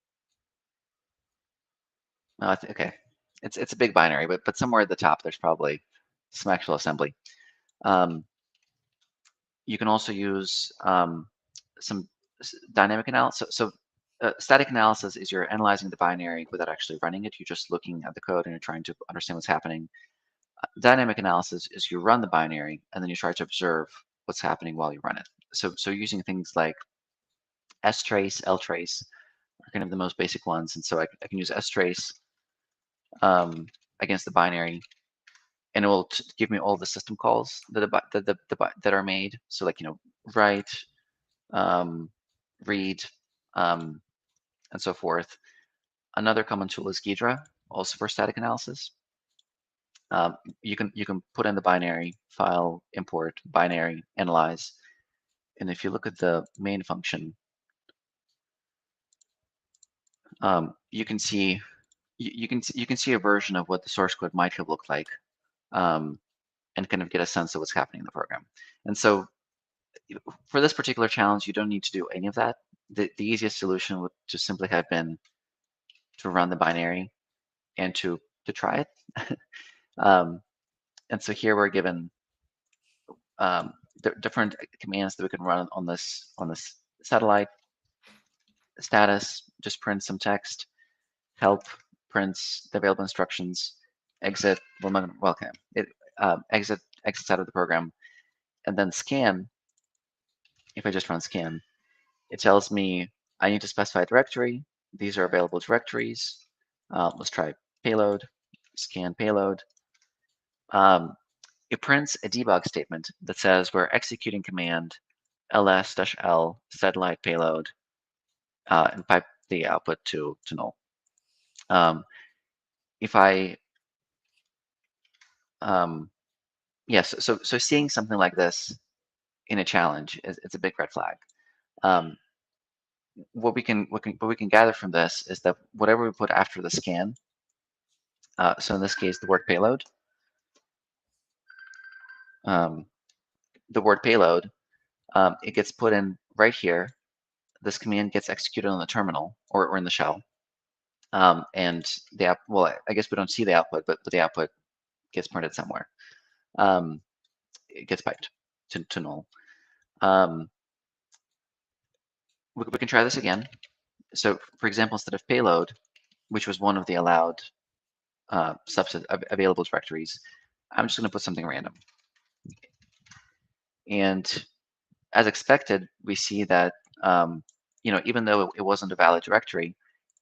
Speaker 2: Okay, it's a big binary, but somewhere at the top there's probably some actual assembly. You can also use some dynamic analysis. So static analysis is you're analyzing the binary without actually running it. You're just looking at the code and you're trying to understand what's happening. Dynamic analysis is you run the binary and then you try to observe what's happening while you run it. So using things like strace, ltrace are kind of the most basic ones. And so I can use strace against the binary, and it will give me all the system calls that are made. So like, write, read, and so forth. Another common tool is Ghidra, also for static analysis. You can put in the binary, file, import, binary, analyze, and if you look at the main function, you can see a version of what the source code might have looked like, and kind of get a sense of what's happening in the program. And so for this particular challenge, you don't need to do any of that. The easiest solution would just simply have been to run the binary and to try it. And so here we're given different commands that we can run on this satellite. Status just prints some text. Help prints the available instructions. Exit, welcome. Exits out of the program. And then scan, if I just run scan, it tells me I need to specify a directory. These are available directories. Let's try payload, scan payload. It prints a debug statement that says we're executing command ls-l satellite payload, and pipe the output to null. If I, yes, so seeing something like this in a challenge, it's a big red flag. What we can gather from this is that whatever we put after the scan, so in this case the word payload, it gets put in right here. This command gets executed on the terminal or in the shell, and well, I guess we don't see the output, but the output gets printed somewhere. It gets piped to null. We can try this again. So for example, instead of payload, which was one of the allowed subset available directories, I'm just going to put something random. And as expected, we see that even though it wasn't a valid directory,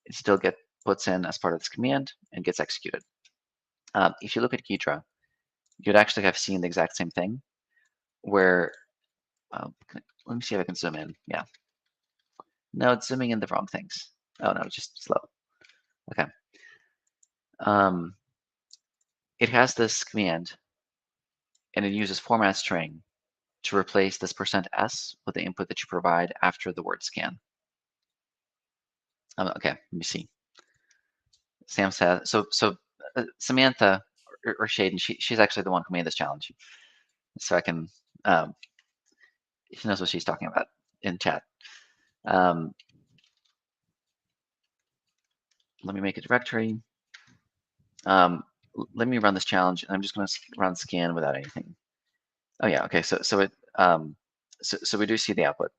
Speaker 2: it still puts in as part of this command and gets executed. If you look at Ghidra, you'd actually have seen the exact same thing, where let me see if I can zoom in. Yeah. No, it's zooming in the wrong things. Oh no, it's just slow. Okay. It has this command, and it uses format string to replace this %s with the input that you provide after the word scan. Okay, let me see. Sam says, so Samantha or Shaden, she's actually the one who made this challenge. So I can, she knows what she's talking about in chat. Let me make a directory. Let me run this challenge, and I'm just going to run scan without anything. Oh yeah, okay. So we do see the output.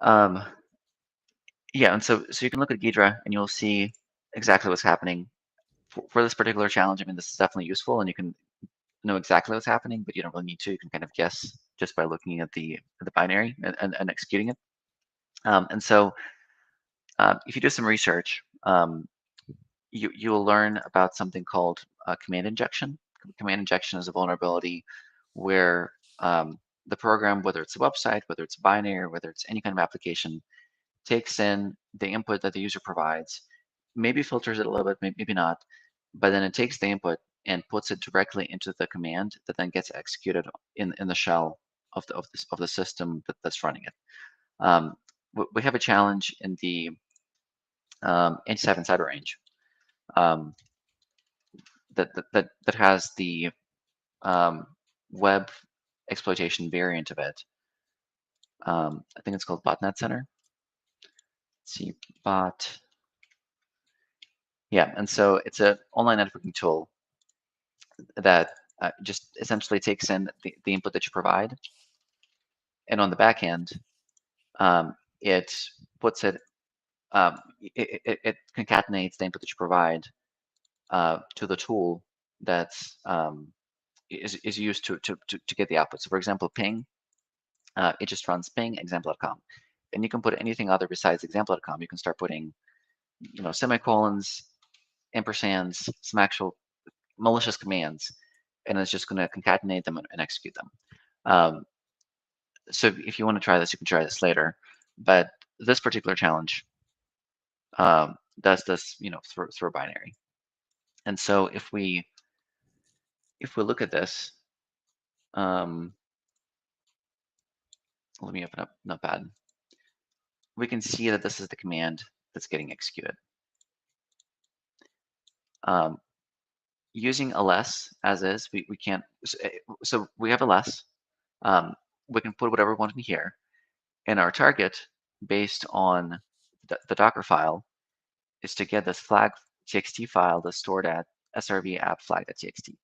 Speaker 2: Yeah, and so you can look at Ghidra and you'll see exactly what's happening. For this particular challenge, I mean, this is definitely useful, and you can know exactly what's happening, but you don't really need to. You can kind of guess just by looking at the binary and executing it. And so if you do some research, you will learn about something called command injection. Command injection is a vulnerability where the program, whether it's a website, whether it's a binary, whether it's any kind of application, takes in the input that the user provides, maybe filters it a little bit, maybe not, but then it takes the input and puts it directly into the command that then gets executed in the shell of the system that's running it. We have a challenge in the anti-7 cyber range that has the web exploitation variant of it. I think it's called Botnet Center. Let's see, bot. Yeah, and so it's an online networking tool that just essentially takes in the input that you provide, and on the back end, it puts it, it concatenates the input that you provide to the tool that's is used to get the output. So for example, ping, it just runs ping example.com, and you can put anything other besides example.com. You can start putting, semicolons, ampersands, some actual malicious commands, and it's just going to concatenate them and execute them. So if you want to try this, you can try this later. But this particular challenge does this, through a binary. And so if we look at this, let me open up Notepad. We can see that this is the command that's getting executed. Using ls as is, we can't. So we have ls. We can put whatever we want in here, and our target, based on the Docker file, is to get this flag.txt file that's stored at srv app flag.txt.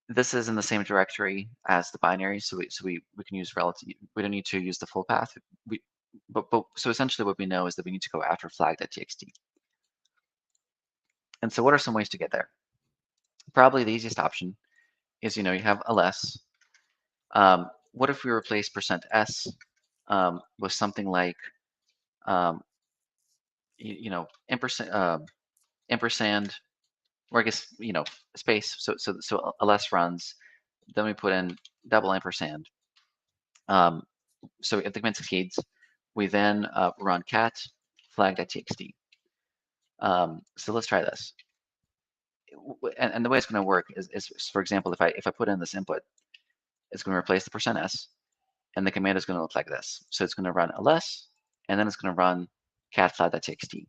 Speaker 2: This is in the same directory as the binary, so we can use relative. We don't need to use the full path. So essentially, what we know is that we need to go after flag.txt. And so, what are some ways to get there? Probably the easiest option is, you have ls. What if we replace %s with something like, ampersand, or I guess, space. So ls runs, then we put in double ampersand. So if the command succeeds, we then run cat flag.txt. So let's try this. And the way it's going to work is, for example, if I put in this input, it's going to replace the %s, and the command is going to look like this. So it's going to run ls, and then it's going to run cat flag.txt.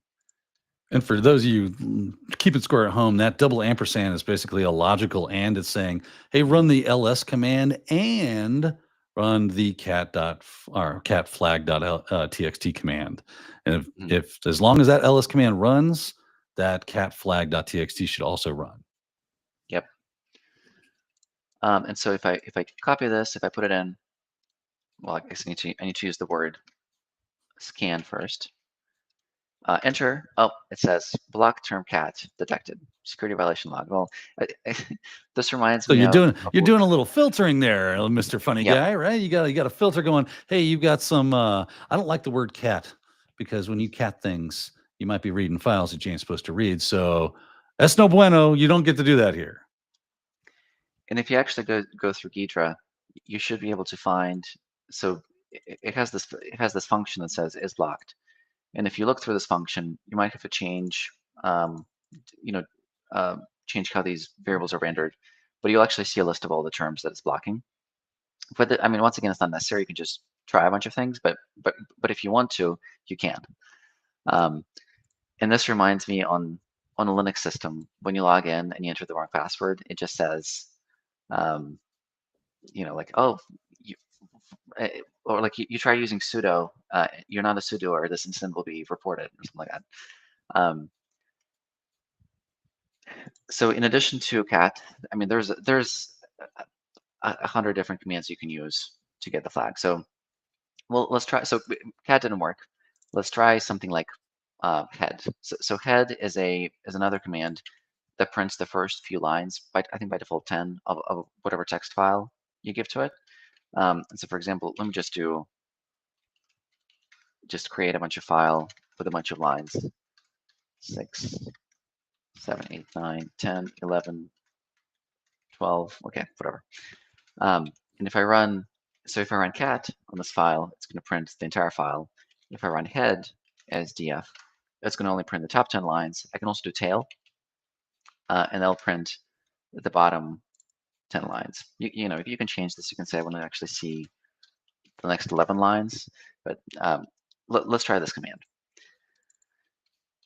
Speaker 1: And for those of you keeping score at home, that double ampersand is basically a logical and. It's saying, hey, run the ls command and run the cat flag.txt command. And if as long as that ls command runs, that cat flag.txt should also run.
Speaker 2: Yep. And so if I copy this, if I put it in, well, I guess I need to use the word scan first. Enter. Oh, it says block term cat detected. Security violation log. Well, this reminds me.
Speaker 1: So you're doing a little filtering there, Mr. Funny
Speaker 2: Yep.
Speaker 1: Guy, right? You got a filter going. Hey, you've got some. I don't like the word cat, because when you cat things, you might be reading files that you ain't supposed to read. So that's no bueno. You don't get to do that here.
Speaker 2: And if you actually go through Ghidra, you should be able to find. So it has this function that says is blocked. And if you look through this function, you might have to change, change how these variables are rendered, but you'll actually see a list of all the terms that it's blocking. But I mean, once again, it's not necessary. You can just try a bunch of things, but if you want to, you can. And this reminds me on a Linux system, when you log in and you enter the wrong password, it just says, like, oh, or like you try using sudo, you're not a sudo, or this incident will be reported, or something like that. So in addition to cat, I mean, there's 100 different commands you can use to get the flag. So Well, let's try. So cat didn't work. Let's try something like head. So head is another command that prints the first few lines, I think by default 10 of whatever text file you give to it. And so for example, let me just create a bunch of file with a bunch of lines. 6, 7, 8, 9, 10, 11, 12, okay, whatever. And if I run cat on this file, it's going to print the entire file. If I run head as df, it's going to only print the top 10 lines. I can also do tail, and that'll print the bottom 10 lines. You know, you can change this. You can say I want to actually see the next 11 lines, but let's try this command.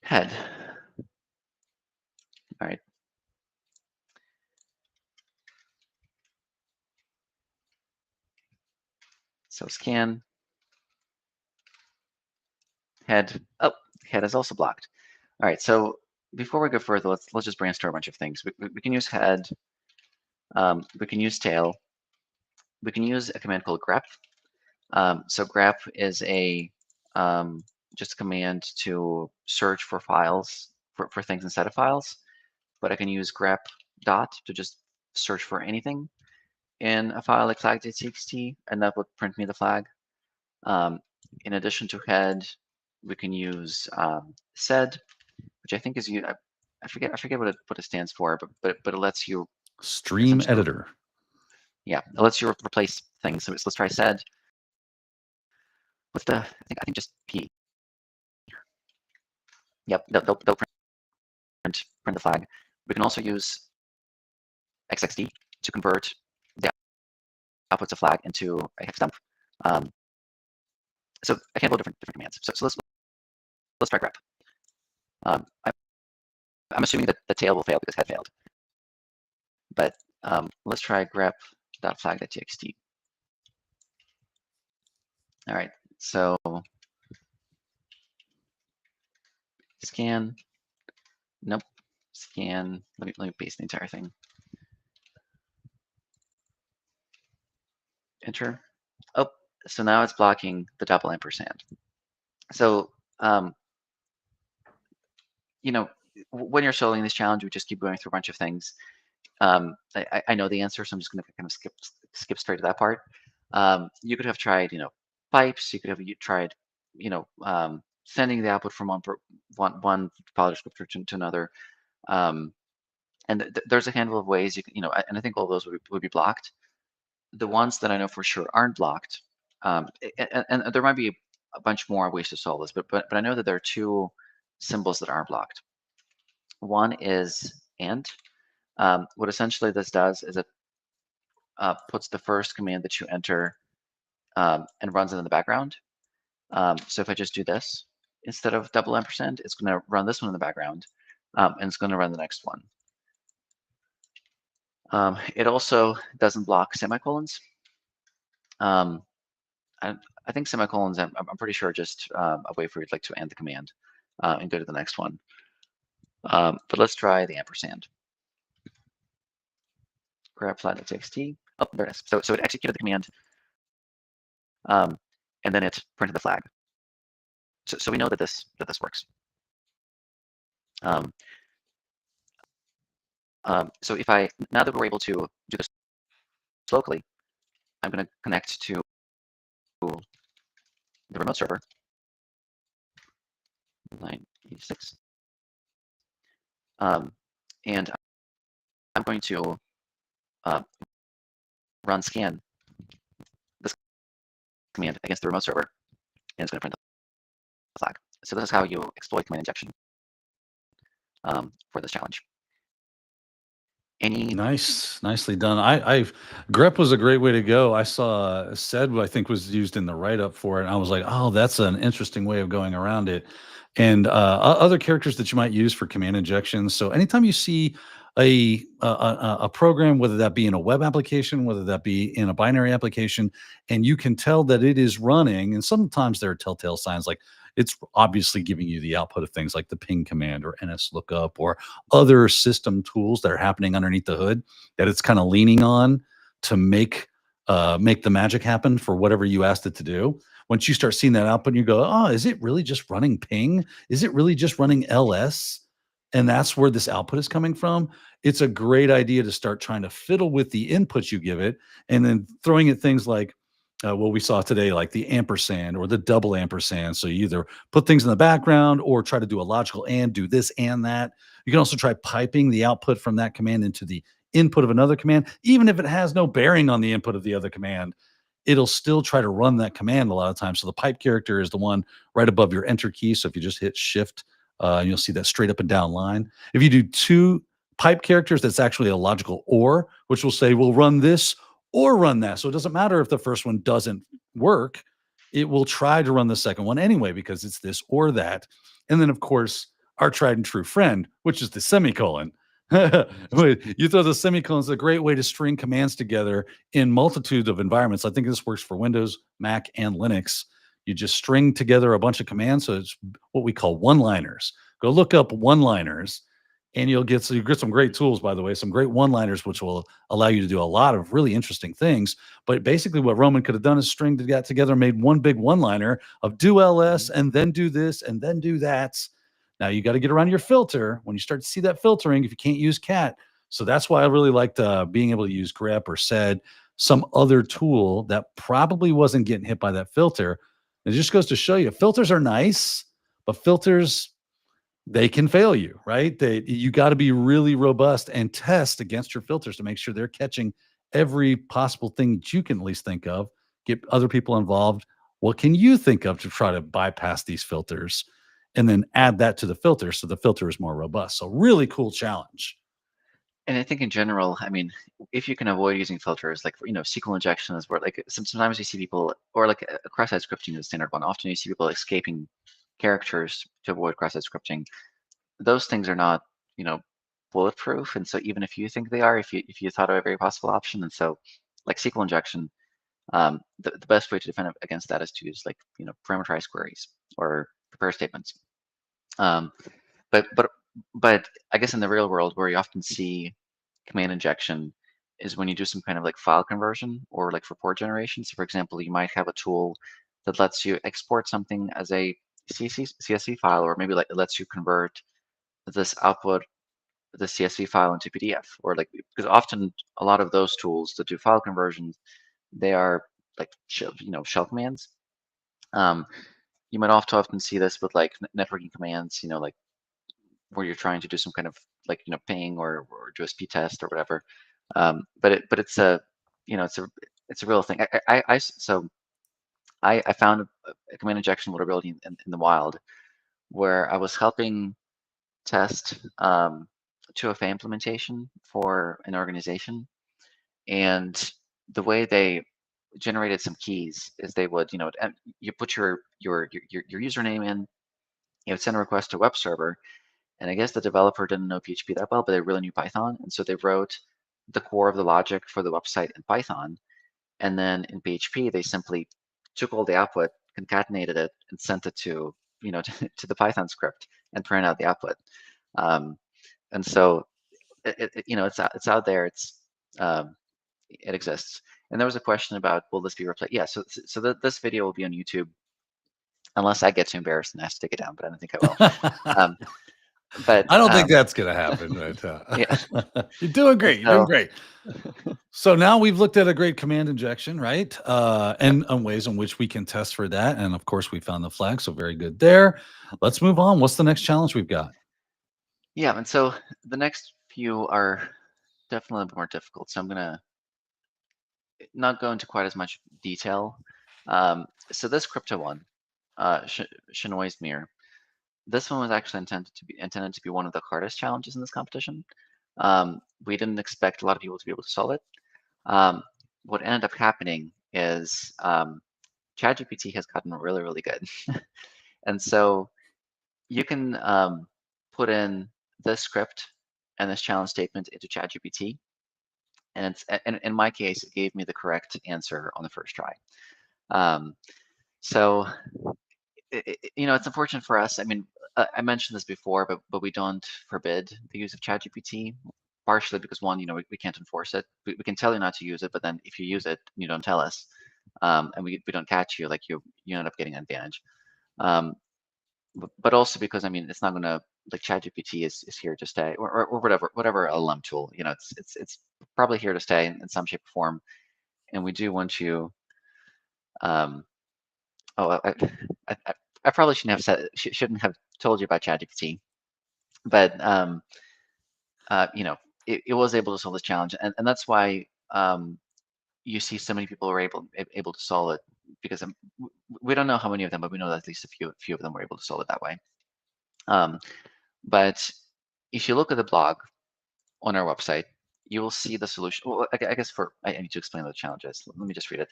Speaker 2: Head. All right. So scan. Head. Oh, head is also blocked. All right. So before we go further, let's just brainstorm a bunch of things. We can use head. We can use tail. We can use a command called grep. So grep is just a command to search for files, for things inside of files. But I can use grep dot to just search for anything in a file like flag.txt, and that would print me the flag. In addition to head, we can use sed, which I think is I forget what it stands for, but it lets you
Speaker 1: stream editor.
Speaker 2: Yeah, it lets you replace things. So let's try sed. What's the I think just p. Yep, they'll print the flag. We can also use xxd to convert the outputs of flag into a hex dump. So a handful of different commands. So let's try grep. I'm assuming that the tail will fail because head failed. But let's try grep.flag.txt. All right, so scan. Nope. Scan. Let me paste the entire thing. Enter. Oh, so now it's blocking the double ampersand. So you know, when you're solving this challenge, we just keep going through a bunch of things. I know the answer, so I'm just going to kind of skip straight to that part. You could have tried, you know, pipes. You could have tried, you know, sending the output from one file descriptor to another. And there's a handful of ways you know, and I think all those would be blocked. The ones that I know for sure aren't blocked, and there might be a bunch more ways to solve this, but I know that there are two symbols that aren't blocked. One is and. What essentially this does is it puts the first command that you enter and runs it in the background. So if I just do this, instead of double ampersand, it's going to run this one in the background, and it's going to run the next one. It also doesn't block semicolons. I think semicolons, I'm pretty sure just a way for you like to end the command and go to the next one. But let's try the ampersand. Grab flag.txt. Oh, there it is. So it executed the command, and then it printed the flag. So we know that this works. So if now that we're able to do this locally, I'm going to connect to the remote server. 986. And I'm going to run scan this command against the remote server, and it's going to print the flag. So this is how you exploit command injection for this challenge.
Speaker 1: Nicely done. grep was a great way to go. I saw sed, I think, was used in the write-up for it, and I was like, oh, that's an interesting way of going around it. And other characters that you might use for command injections. So anytime you see a program, whether that be in a web application, whether that be in a binary application, and you can tell that it is running, and sometimes there are telltale signs like it's obviously giving you the output of things like the ping command or NSLOOKUP or other system tools that are happening underneath the hood that it's kind of leaning on to make the magic happen for whatever you asked it to do. once you start seeing that output, you go, oh, is it really just running ping? Is it really just running LS? And that's where this output is coming from. It's a great idea to start trying to fiddle with the inputs you give it, and then throwing at things like what we saw today, like the ampersand or the double ampersand. So you either put things in the background or try to do a logical and do this and that. You can also try piping the output from that command into the input of another command, even if it has no bearing on the input of the other command. It'll still try to run that command a lot of times. So the pipe character is the one right above your enter key. So if you just hit shift, you'll see that straight up and down line. If you do two pipe characters, that's actually a logical or, which will say, we'll run this or run that. So it doesn't matter if the first one doesn't work. It will try to run the second one anyway, because it's this or that. And then, of course, our tried and true friend, which is the semicolon. You throw the semicolons, a great way to string commands together in multitude of environments. I think this works for Windows, Mac, and Linux. You just string together a bunch of commands. So it's what we call one-liners. Go look up one-liners, and you'll get some great tools, by the way, some great one-liners, which will allow you to do a lot of really interesting things. But basically what Roman could have done is string that together, made one big one-liner of do LS and then do this and then do that. Now you got to get around your filter when you start to see that filtering if you can't use cat. So that's why I really liked being able to use grep or sed, some other tool that probably wasn't getting hit by that filter. It just goes to show you filters are nice, but filters, they can fail you, right? You got to be really robust and test against your filters to make sure they're catching every possible thing that you can at least think of. Get other people involved. What can you think of to try to bypass these filters? And then add that to the filter so the filter is more robust. So really cool challenge.
Speaker 2: And I think in general, I mean, if you can avoid using filters, like, SQL injection is where, like, sometimes you see people, or like a cross-site scripting is the standard one. Often you see people escaping characters to avoid cross-site scripting. Those things are not, bulletproof. And so even if you think they are, if you thought of every possible option, and so like SQL injection, the best way to defend against that is to use, like, parameterized queries or prepare statements. But I guess in the real world, where you often see command injection is when you do some kind of like file conversion or like report generation. So for example, you might have a tool that lets you export something as a CSV file, or maybe like it lets you convert this output, the CSV file into PDF, or like, because often a lot of those tools that do file conversions, they are like shell commands. You might often see this with like networking commands, like where you're trying to do some kind of like ping or do a speed test or whatever. But it's a it's a real thing. I found a command injection vulnerability in the wild, where I was helping test 2FA implementation for an organization, and the way they generated some keys is they would you put your username in, you would send a request to a web server. And I guess the developer didn't know PHP that well, but they really knew Python. And so they wrote the core of the logic for the website in Python. And then in PHP, they simply took all the output, concatenated it, and sent it to, to the Python script and printed out the output. And so, it's out there. It exists. And there was a question about, will this be replaced? Yeah. So this video will be on YouTube, unless I get too embarrassed and have to take it down. But I don't think I will. But
Speaker 1: I don't think that's going to happen. But,
Speaker 2: yeah.
Speaker 1: You're doing great. You're doing great. So now we've looked at a great command injection, right? And ways in which we can test for that. And of course, we found the flag. So very good there. Let's move on. What's the next challenge we've got?
Speaker 2: Yeah. And so the next few are definitely a bit more difficult. So I'm going to not go into quite as much detail. So this crypto one, Shinoi's mirror, this one was actually intended to be one of the hardest challenges in this competition. We didn't expect a lot of people to be able to solve it. What ended up happening is ChatGPT has gotten really, really good. And so you can put in this script and this challenge statement into ChatGPT. And in my case, it gave me the correct answer on the first try. So it's unfortunate for us. I mean, I mentioned this before, but we don't forbid the use of ChatGPT, partially because one, we can't enforce it. We can tell you not to use it, but then if you use it, you don't tell us. and we don't catch you, like you end up getting an advantage. But also because, I mean, it's not gonna, like, ChatGPT is here to stay, or whatever LLM tool, you know, it's probably here to stay in some shape or form, and we do want to. Oh, I probably shouldn't have told you about ChatGPT, but you know, it was able to solve this challenge, and that's why you see so many people were able to solve it, because we don't know how many of them, but we know that at least a few of them were able to solve it that way. But if you look at the blog on our website, you will see the solution. Well, I guess I need to explain what the challenge is. Let me just read it.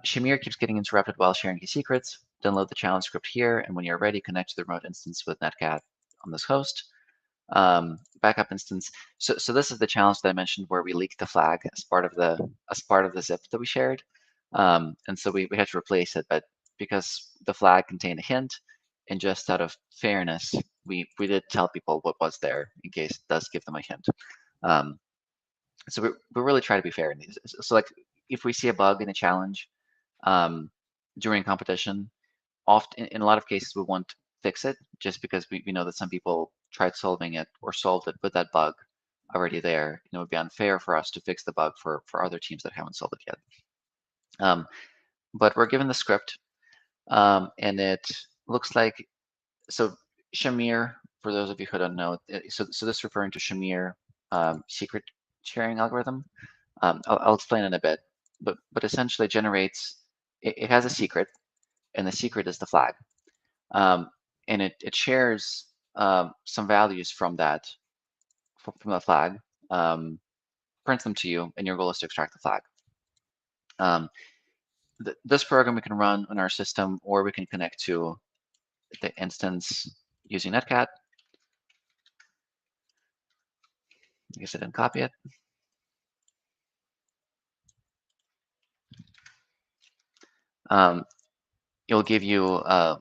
Speaker 2: Shamir keeps getting interrupted while sharing his secrets. Download the challenge script here, and when you're ready, connect to the remote instance with Netcat on this host. Backup instance. So this is the challenge that I mentioned, where we leaked the flag as part of the zip that we shared, and so we had to replace it. But because the flag contained a hint, and just out of fairness, we did tell people what was there in case it does give them a hint. So we really try to be fair in these. So, like, if we see a bug in a challenge during competition, often in a lot of cases we won't fix it, just because we know that some people tried solving it or solved it with that bug already there. You know, it would be unfair for us to fix the bug for other teams that haven't solved it yet. But we're given the script, and it looks like, so Shamir, for those of you who don't know, so this is referring to Shamir secret sharing algorithm. I'll explain in a bit, but essentially generates, it has a secret, and the secret is the flag. And it shares some values from that flag, prints them to you, and your goal is to extract the flag. This program we can run on our system, or we can connect to the instance using Netcat. I guess I didn't copy it. It'll give you a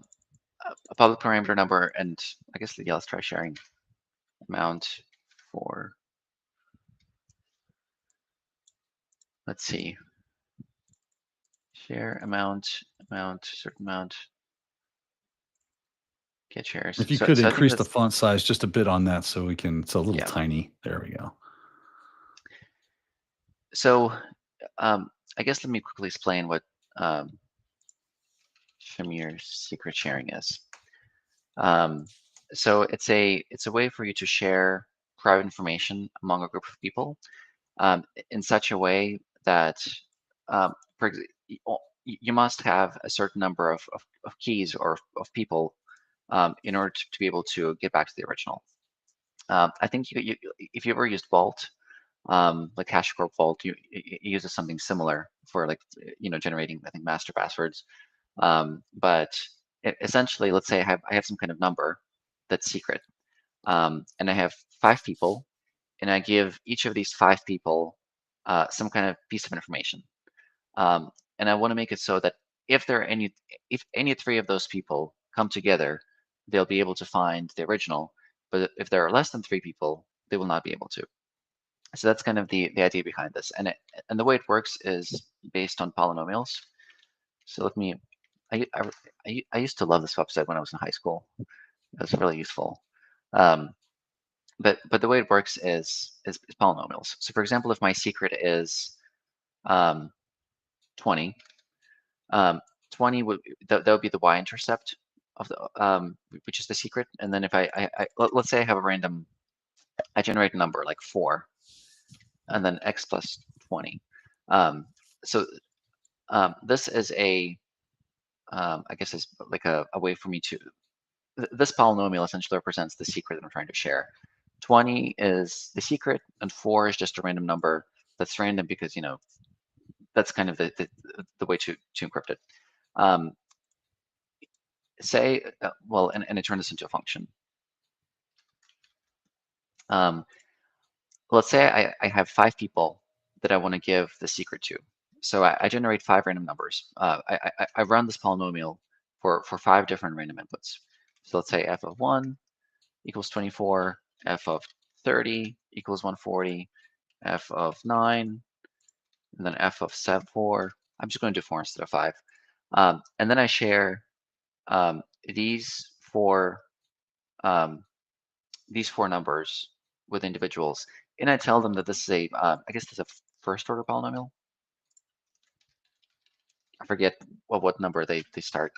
Speaker 2: public parameter number, and I guess, yeah, let's try sharing amount for, let's see, share amount, certain amount, get shares.
Speaker 1: If you could increase the font size just a bit on that, so we can, it's a little tiny. There we go.
Speaker 2: So I guess let me quickly explain what Shamir's secret sharing is. So it's a way for you to share private information among a group of people in such a way that, you must have a certain number of keys or of people in order to be able to get back to the original. I think if you ever used Vault, like HashiCorp Vault, it uses something similar for, like, you know, generating, I think, master passwords. But essentially, let's say I have some kind of number that's secret, and I have 5 people, and I give each of these 5 people some kind of piece of information, and I want to make it so that if any 3 of those people come together, they'll be able to find the original. But if there are less than 3 people, they will not be able to. So that's kind of the idea behind this, and the way it works is based on polynomials. So let me. I used to love this website when I was in high school. It was really useful. But the way it works is polynomials. So, for example, if my secret is 20, 20 would that would be the y-intercept of the which is the secret. And then if let's say I have a random, I generate a number like 4, and then x plus 20. So this is I guess is like a way for me to, this polynomial essentially represents the secret that I'm trying to share. 20 is the secret, and 4 is just a random number that's random because, you know, that's kind of the way to encrypt it. Say, well, and I turn this into a function. Let's say I have 5 people that I want to give the secret to. So I generate 5 random numbers. I run this polynomial for 5 different random inputs. So let's say f of 1 equals 24, f of 30 equals 140, f of 9, and then f of 4, I'm just going to do 4 instead of 5. And then I share these four numbers with individuals, and I tell them that this is a, I guess this is a first order polynomial. I forget what number they start.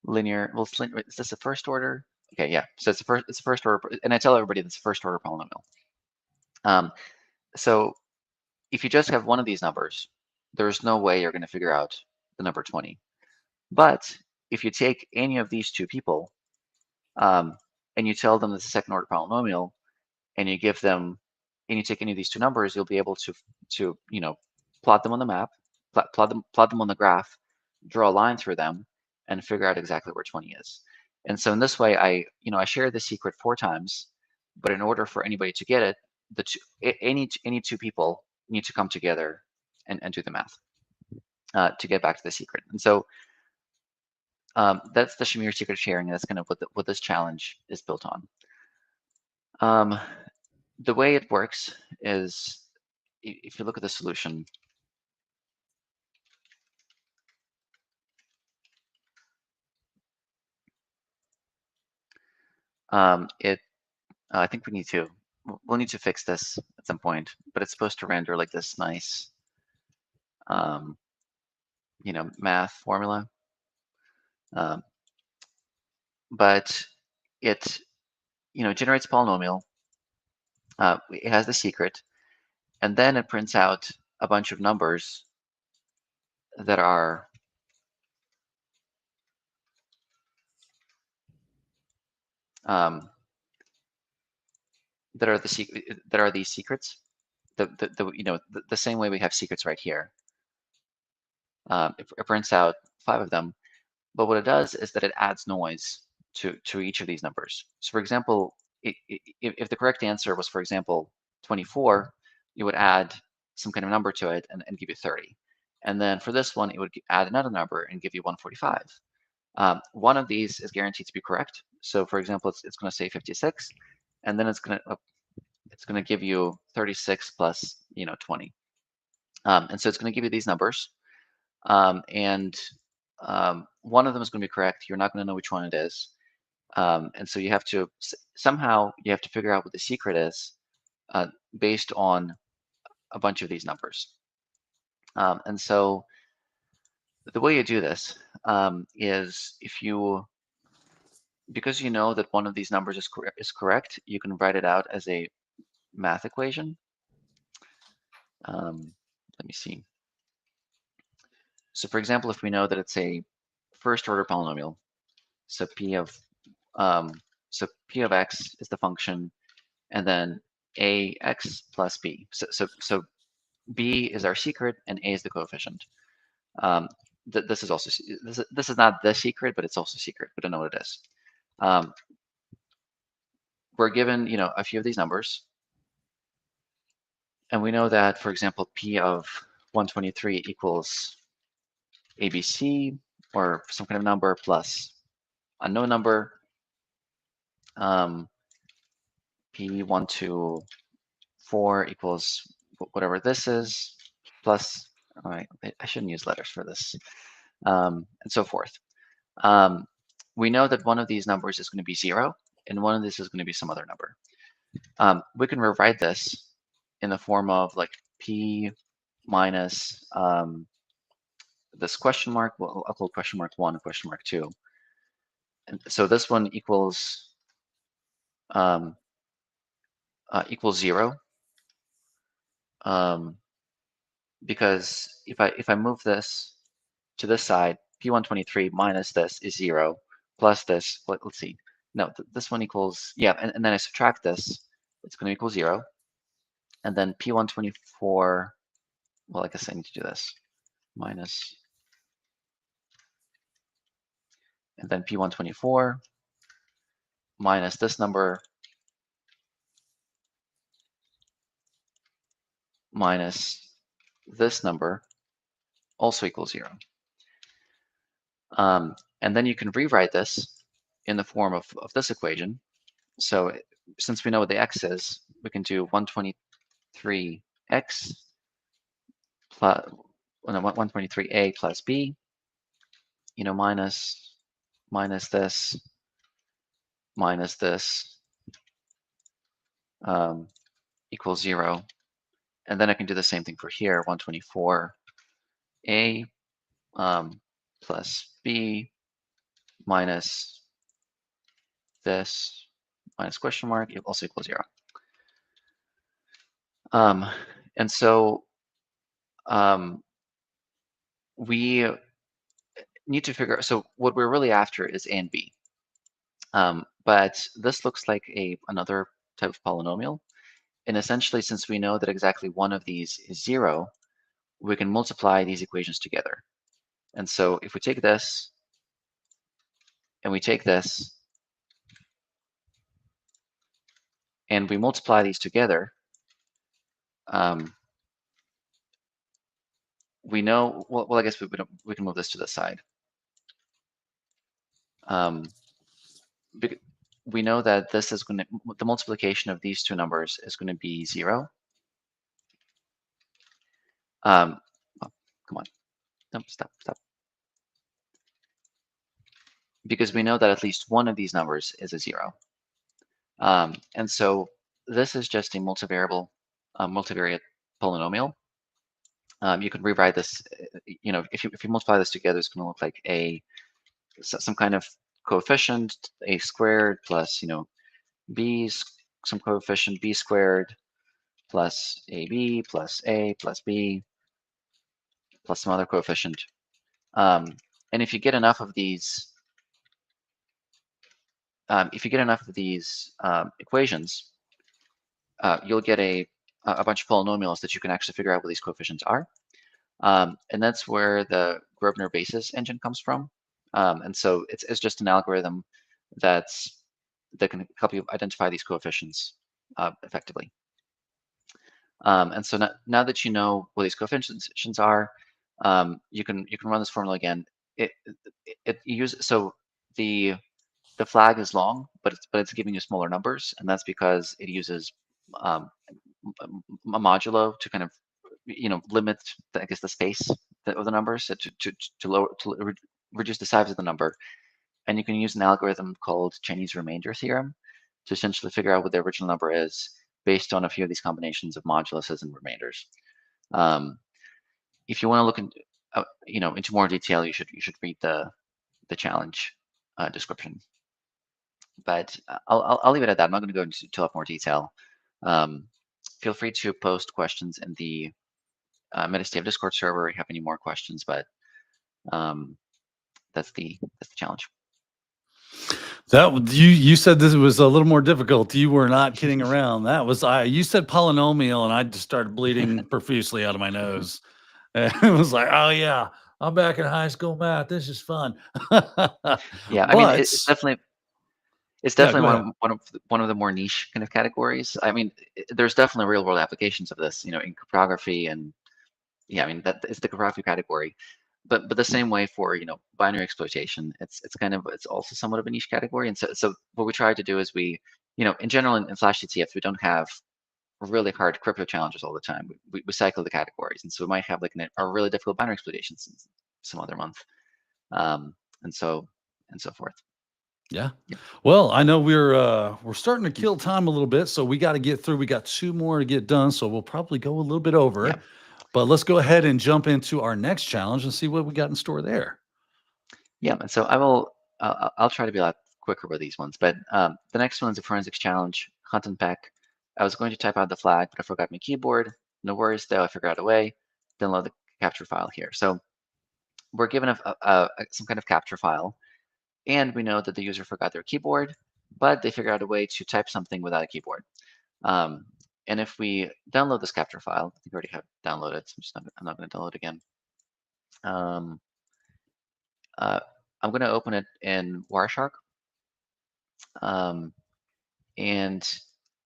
Speaker 2: Linear. Well, is this a first order? Okay, yeah. So it's a first order, and I tell everybody it's a first order polynomial. So if you just have one of these numbers, there's no way you're going to figure out the number 20. But if you take any of these two people, and you tell them it's a second order polynomial, and you give them, and you take any of these two numbers, you'll be able to plot them on the map, plot them on the graph, draw a line through them, and figure out exactly where 20 is. And so in this way, I share the secret 4 times, but in order for anybody to get it, any two people need to come together and do the math to get back to the secret. And so that's the Shamir secret sharing. That's kind of what this challenge is built on. The way it works is, if you look at the solution, I think we'll need to fix this at some point, but it's supposed to render like this nice, math formula. But it, generates a polynomial. It has the secret, and then it prints out a bunch of numbers that are these secrets. The same way we have secrets right here. It prints out 5 of them, but what it does is that it adds noise to each of these numbers. So for example, if the correct answer was, for example, 24, you would add some kind of number to it and give you 30. And then for this one, it would add another number and give you 145. One of these is guaranteed to be correct. So for example, it's going to say 56, and then it's going to give you 36 plus 20. And so it's going to give you these numbers. And one of them is going to be correct. You're not going to know which one it is. And so you have to somehow figure out what the secret is based on a bunch of these numbers. And so the way you do this is, because you know that one of these numbers is correct, you can write it out as a math equation. Let me see. So for example, if we know that it's a first order polynomial, so P of x is the function, and then ax plus b. So b is our secret, and a is the coefficient. This is also this is not the secret, but it's also secret. We don't know what it is. We're given a few of these numbers, and we know that, for example, P of 123 equals ABC, or some kind of number plus unknown number. P124 equals whatever this is, plus, all right, I shouldn't use letters for this, and so forth. We know that one of these numbers is going to be 0, and one of these is going to be some other number. We can rewrite this in the form of like P minus this question mark. Well, I'll call question mark 1 and question mark 2. And so this one equals 0. Because if I move this to this side, P123 minus this is 0, plus this, let's see. No, this one equals, yeah, and then I subtract this, it's going to equal 0. And then P124, well, I guess I need to do this, minus, and then P124 minus this number minus this number also equals 0. And then you can rewrite this in the form of this equation. So since we know what the x is, we can do 123x plus 123a plus b, minus this minus this equals 0. And then I can do the same thing for here, 124a plus b minus this minus question mark also equals 0. And so we need to figure out, so what we're really after is a and b. But this looks like another type of polynomial. And essentially, since we know that exactly one of these is 0, we can multiply these equations together. And so if we take this and we take this and we multiply these together, we know, well, I guess we can move this to the side. We know that this is going to, the multiplication of these two numbers is going to be 0. Oh, come on. No, stop. Because we know that at least one of these numbers is a 0. And so this is just a multivariate polynomial. You can rewrite this, if you multiply this together, it's going to look like some kind of coefficient, a squared plus, b, some coefficient b squared plus ab plus a plus b plus some other coefficient. And if you get enough of these, equations, you'll get a bunch of polynomials that you can actually figure out what these coefficients are. And that's where the Grosvenor basis engine comes from. And so it's just an algorithm that can help you identify these coefficients effectively. And so now that you know what these coefficients are, you can run this formula again. So the flag is long, but it's giving you smaller numbers, and that's because it uses a modulo to kind of limit the space of the numbers to reduce the size of the number. And you can use an algorithm called Chinese remainder theorem to essentially figure out what the original number is based on a few of these combinations of moduluses and remainders. If you want to look into more detail, you should read the challenge description. But I'll leave it at that. I'm not going to go into a lot more detail. Feel free to post questions in the MetaCTF Discord server if you have any more questions. But that's the challenge.
Speaker 1: That you said this was a little more difficult. You were not kidding around. That was you said polynomial, and I just started bleeding profusely out of my nose. And it was like, oh yeah, I'm back in high school math. This is fun.
Speaker 2: Yeah, I mean, it's definitely one of the more niche kind of categories. I mean, there's definitely real world applications of this, in cryptography, and yeah, I mean that is the cryptography category. But the same way for binary exploitation, it's also somewhat of a niche category. And so what we try to do is we in general in Flash CTFs we don't have really hard crypto challenges all the time. We cycle the categories, and so we might have like a really difficult binary exploitation some other month, and so forth.
Speaker 1: Yeah. Well, I know we're starting to kill time a little bit, so we got to get through. We got 2 more to get done, so we'll probably go a little bit over.
Speaker 2: Yeah.
Speaker 1: But let's go ahead and jump into our next challenge and see what we got in store there.
Speaker 2: Yeah, and so I'll try to be a lot quicker with these ones. But the next one is a forensics challenge, hunt and peck. I was going to type out the flag, but I forgot my keyboard. No worries, though. I figured out a way. Download the capture file here. So we're given some kind of capture file, and we know that the user forgot their keyboard, but they figured out a way to type something without a keyboard. And if we download this capture file, I think we already have downloaded, so I'm not going to download it again. I'm going to open it in Wireshark. And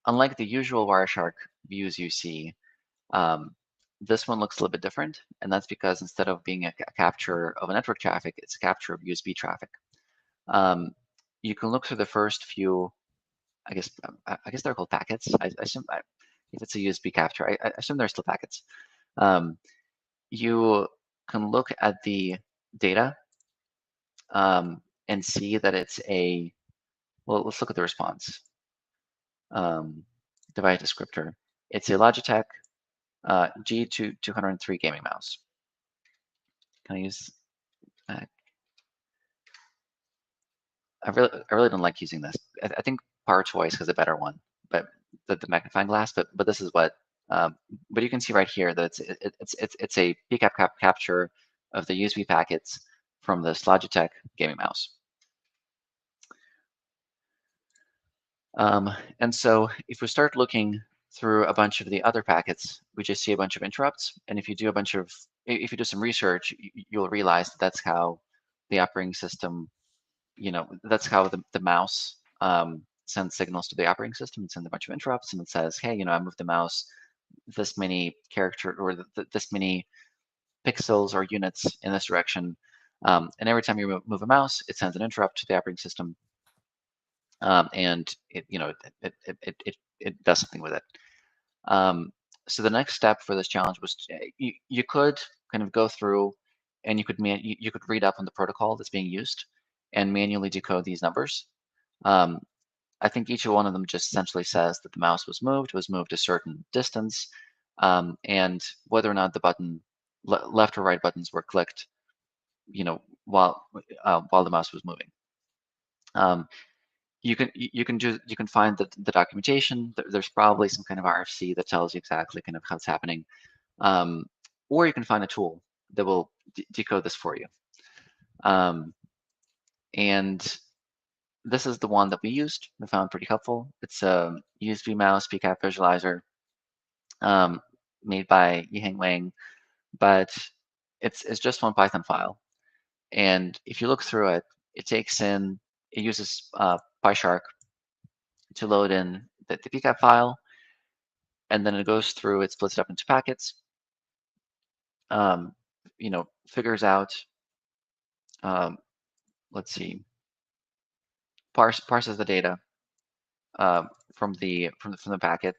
Speaker 2: unlike the usual Wireshark views you see, this one looks a little bit different. And that's because instead of being a capture of a network traffic, it's a capture of USB traffic. You can look through the first few, I guess they're called packets. I assume if it's a USB capture, I assume they're still packets. you can look at the data and see that it's a, well, let's look at the response. Device descriptor. It's a Logitech G203 gaming mouse. Can I use that? I really don't like using this. I think Power Choice has a better one, but the magnifying glass. But this is what. But you can see right here that it's a PCAP capture of the USB packets from this Logitech gaming mouse. And so if we start looking through a bunch of the other packets, we just see a bunch of interrupts. And if you do if you do some research, you'll realize that that's how the operating system, that's how the mouse sends signals to the operating system. It sends a bunch of interrupts, and it says, hey, I moved the mouse this many character or this many pixels or units in this direction. And every time you move a mouse, it sends an interrupt to the operating system. And it does something with it. So the next step for this challenge was you could kind of go through and you could read up on the protocol that's being used and manually decode these numbers. I think each one of them just essentially says that the mouse was moved a certain distance, and whether or not the button, left or right buttons were clicked, while the mouse was moving. You can find the documentation. There's probably some kind of RFC that tells you exactly kind of how it's happening, or you can find a tool that will decode this for you. And this is the one that we used. We found pretty helpful. It's a USB mouse PCAP visualizer made by Yiheng Wang, but it's just one Python file. And if you look through it, it uses PyShark to load in the PCAP file, and then it goes through, it splits it up into packets, figures out, let's see, parses the data from the packet,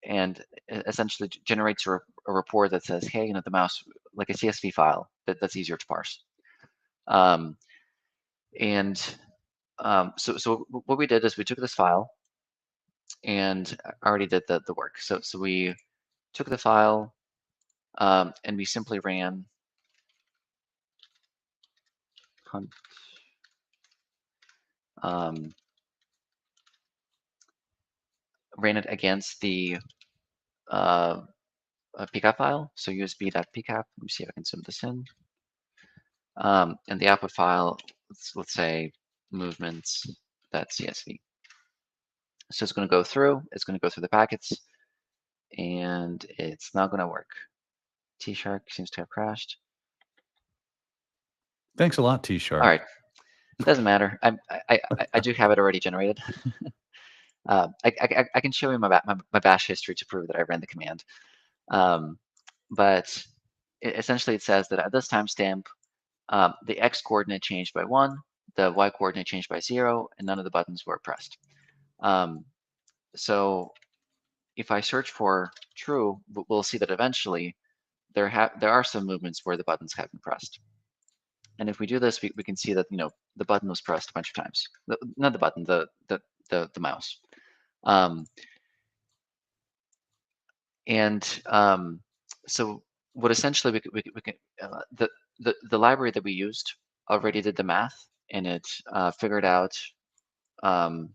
Speaker 2: and essentially generates a report that says, hey, the mouse, like a CSV file that's easier to parse. So what we did is we took this file, and I already did the work. So we took the file, and we simply ran hunt, ran it against the PCAP file, so usb.pcap. Let me see if I can zoom this in. And the output file, let's say movements.csv. So it's going to go through. It's going to go through the packets, and it's not going to work. T-Shark seems to have crashed.
Speaker 1: Thanks a lot, T-Shark.
Speaker 2: All right, it doesn't matter. I do have it already generated. I can show you my bash history to prove that I ran the command. But essentially it says that at this timestamp, the X coordinate changed by 1, the Y coordinate changed by 0, and none of the buttons were pressed. So if I search for true, we'll see that eventually there are some movements where the buttons have been pressed. And if we do this, we can see that the button was pressed a bunch of times. Not the button, the mouse. So what essentially we can the library that we used already did the math, and it figured out where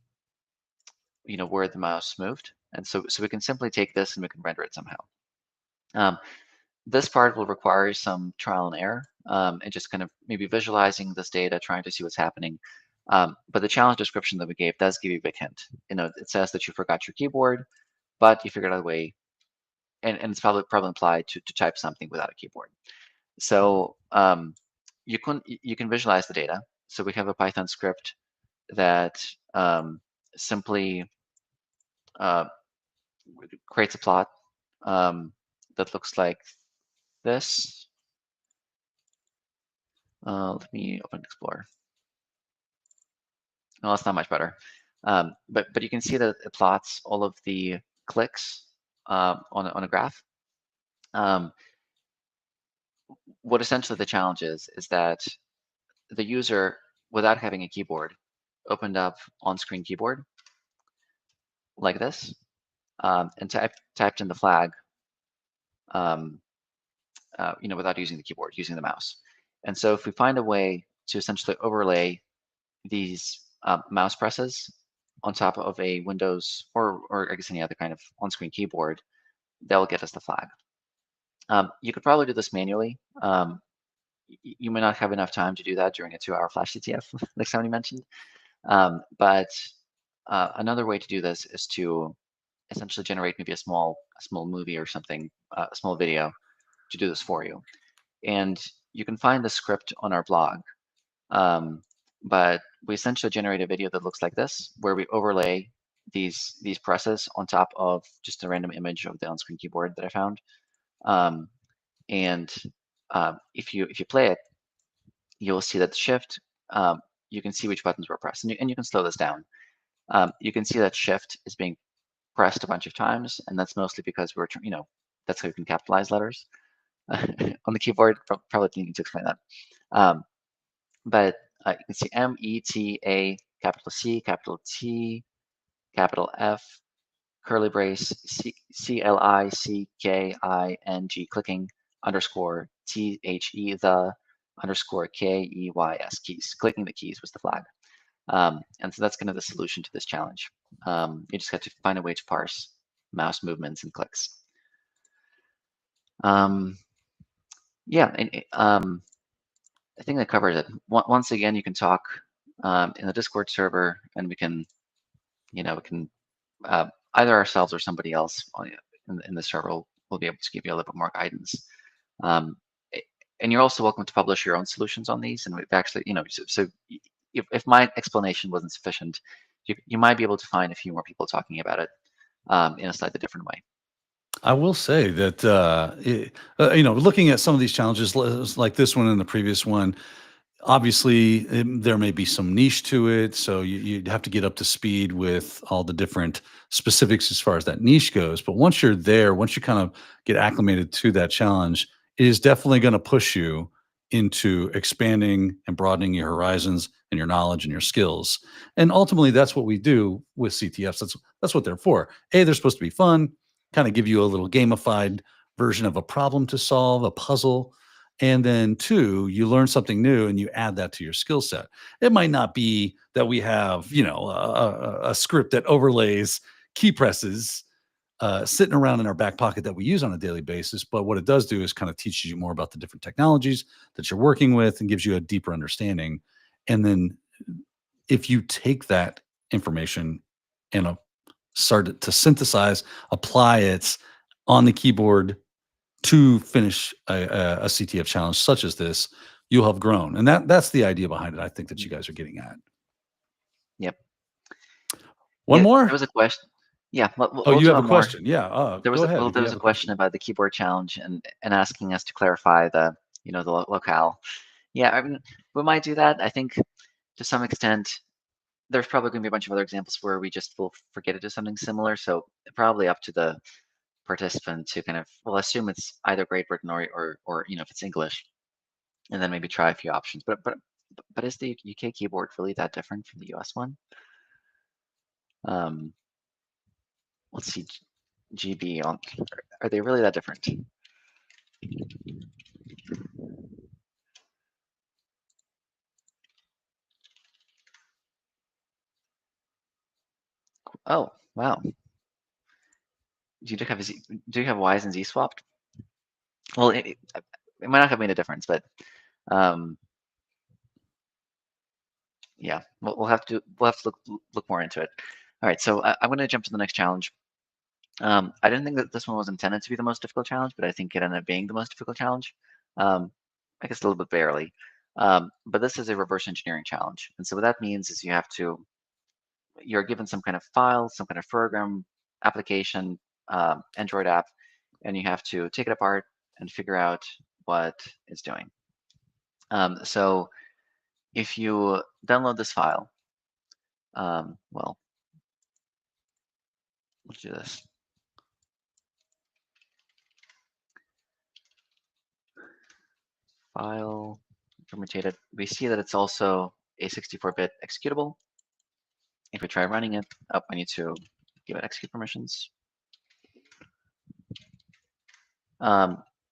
Speaker 2: the mouse moved, and so we can simply take this and we can render it somehow. This part will require some trial and error, and just kind of maybe visualizing this data, trying to see what's happening. But the challenge description that we gave does give you a big hint. It says that you forgot your keyboard, but you figured out a way, and it's probably implied to type something without a keyboard. So you can visualize the data. So we have a Python script that simply creates a plot that looks like this. Let me open Explorer. Well, that's not much better. But you can see that it plots all of the clicks on a graph. what essentially the challenge is that the user, without having a keyboard, opened up on-screen keyboard like this, and typed in the flag, without using the keyboard, using the mouse. And so if we find a way to essentially overlay these mouse presses on top of a Windows or I guess any other kind of on-screen keyboard, that will get us the flag. You could probably do this manually. You may not have enough time to do that during a 2-hour flash CTF, like somebody mentioned. But another way to do this is to essentially generate maybe a small movie or something, a small video to do this for you. And you can find the script on our blog. But we essentially generate a video that looks like this, where we overlay these presses on top of just a random image of the on-screen keyboard that I found. If you play it, you'll see that the shift, you can see which buttons were pressed, and you can slow this down. You can see that shift is being pressed a bunch of times, and that's mostly because we're, that's how you can capitalize letters on the keyboard. Probably didn't need to explain that. But you can see M, E, T, A, capital C, capital T, capital F, curly brace, C, L, I, C, K, I, N, G, clicking, underscore, T, H, E, the, underscore, K, E, Y, S, keys. Clicking the keys was the flag. And so that's kind of the solution to this challenge. You just have to find a way to parse mouse movements and clicks. Yeah, and I think that covers it. Once again, you can talk in the Discord server, and we can, either ourselves or somebody else in the server will be able to give you a little bit more guidance. And you're also welcome to publish your own solutions on these. And we've actually, so if my explanation wasn't sufficient, you might be able to find a few more people talking about it in a slightly different way.
Speaker 1: I will say that, looking at some of these challenges like this one and the previous one, obviously there may be some niche to it. So you'd have to get up to speed with all the different specifics as far as that niche goes. But once you're there, once you kind of get acclimated to that challenge, it is definitely going to push you into expanding and broadening your horizons and your knowledge and your skills. And ultimately, that's what we do with CTFs. That's what they're for. They're supposed to be fun, kind of give you a little gamified version of a problem to solve, a puzzle. And then 2, you learn something new and you add that to your skill set. It might not be that we have, a script that overlays key presses sitting around in our back pocket that we use on a daily basis. But what it does do is kind of teaches you more about the different technologies that you're working with and gives you a deeper understanding. And then if you take that information and start to synthesize, apply it on the keyboard to finish a CTF challenge such as this, you'll have grown. And that's the idea behind it, I think, that you guys are getting at.
Speaker 2: Yep.
Speaker 1: One more?
Speaker 2: There was a question. Yeah.
Speaker 1: We'll you have a question. Yeah.
Speaker 2: There was
Speaker 1: go ahead.
Speaker 2: There was a question about the keyboard challenge and asking us to clarify the locale. Yeah, I mean, we might do that. I think to some extent, there's probably going to be a bunch of other examples where we just will forget to do something similar. So probably up to the participant to kind of, assume it's either Great Britain or if it's English, and then maybe try a few options. But is the UK keyboard really that different from the US one? Let's see, GB are they really that different? Oh, wow. Do you have Y's and Z swapped? Well, it might not have made a difference, but yeah, we'll have to look more into it. All right, so I'm going to jump to the next challenge. I didn't think that this one was intended to be the most difficult challenge, but I think it ended up being the most difficult challenge. I guess a little bit barely. But this is a reverse engineering challenge. And so what that means is you're given some kind of file, some kind of program, application, Android app, and you have to take it apart and figure out what it's doing. So if you download this file, well, let's do this. file mutated. We see that it's also a 64-bit executable. If we try running it, I need to give it execute permissions.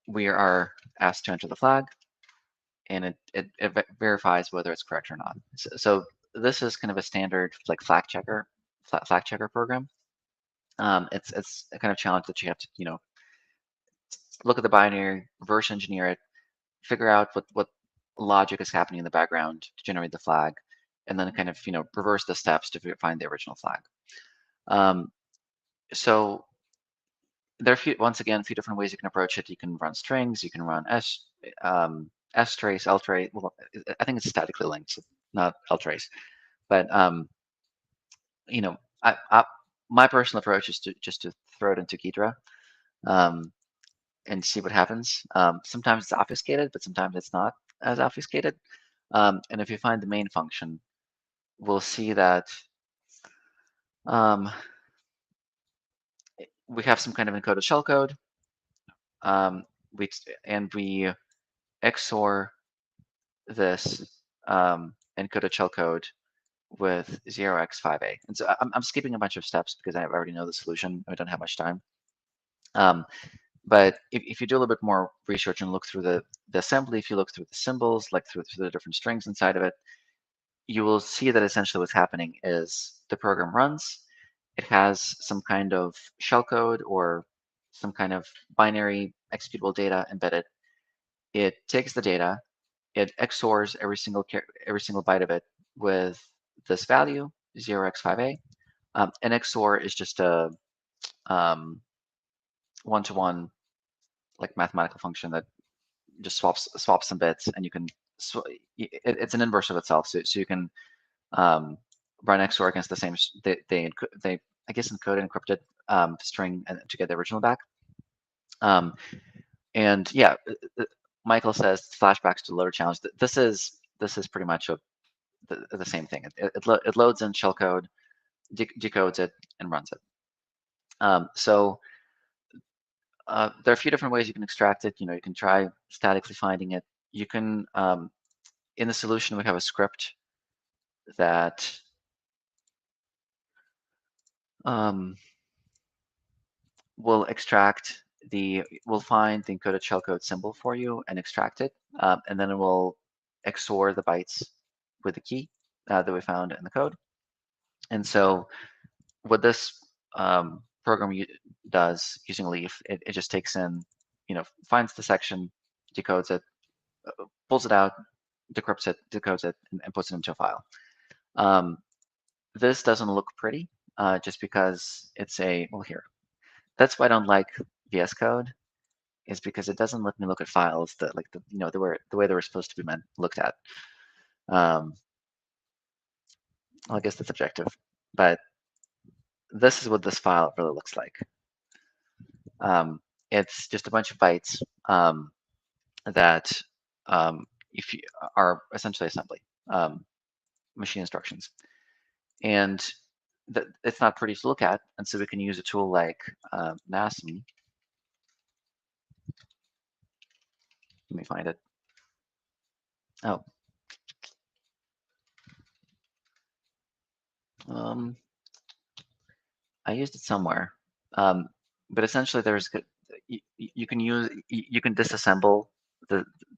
Speaker 2: We are asked to enter the flag, and it verifies whether it's correct or not. So this is kind of a standard like flag checker program. It's a kind of challenge that you have to look at the binary, reverse engineer it, figure out what logic is happening in the background to generate the flag, and then kind of reverse the steps to find the original flag. So there are once again a few different ways you can approach it. You can run strings, you can run strace, ltrace. Well, I think it's statically linked, so not ltrace. But my personal approach is just to throw it into Ghidra and see what happens. Sometimes it's obfuscated, but sometimes it's not as obfuscated. And if you find the main function, we'll see that we have some kind of encoded shellcode. We XOR this encoded shellcode with 0x5a. And so I'm skipping a bunch of steps because I already know the solution. I don't have much time. But if you do a little bit more research and look through the assembly, if you look through the symbols, like through the different strings inside of it, you will see that essentially what's happening is the program runs. It has some kind of shellcode or some kind of binary executable data embedded. It takes the data, it XORs every single byte of it with this value 0x5a. And XOR is just a one-to-one like mathematical function that just swaps some bits, and you can it's an inverse of itself. So you can run XOR against the same they I guess encoded encrypted string to get the original back. And yeah, Michael says flashbacks to loader challenge. This is pretty much the same thing. It loads in shellcode, decodes it, and runs it. So there are a few different ways you can extract it. You can try statically finding it. You can in the solution we have a script that will find the encoded shellcode symbol for you and extract it, and then it will XOR the bytes with the key that we found in the code. And so what this program does using Leaf, it just takes in, finds the section, decodes it, pulls it out, decrypts it, decodes it, and puts it into a file. This doesn't look pretty, just because it's here. That's why I don't like VS Code, is because it doesn't let me look at files that the way they were supposed to be looked at. I guess that's objective, but this is what this file really looks like. It's just a bunch of bytes that if you are essentially assembly machine instructions, and it's not pretty to look at, and so we can use a tool like NASM. Let me find it. Oh. I used it somewhere, but essentially you can disassemble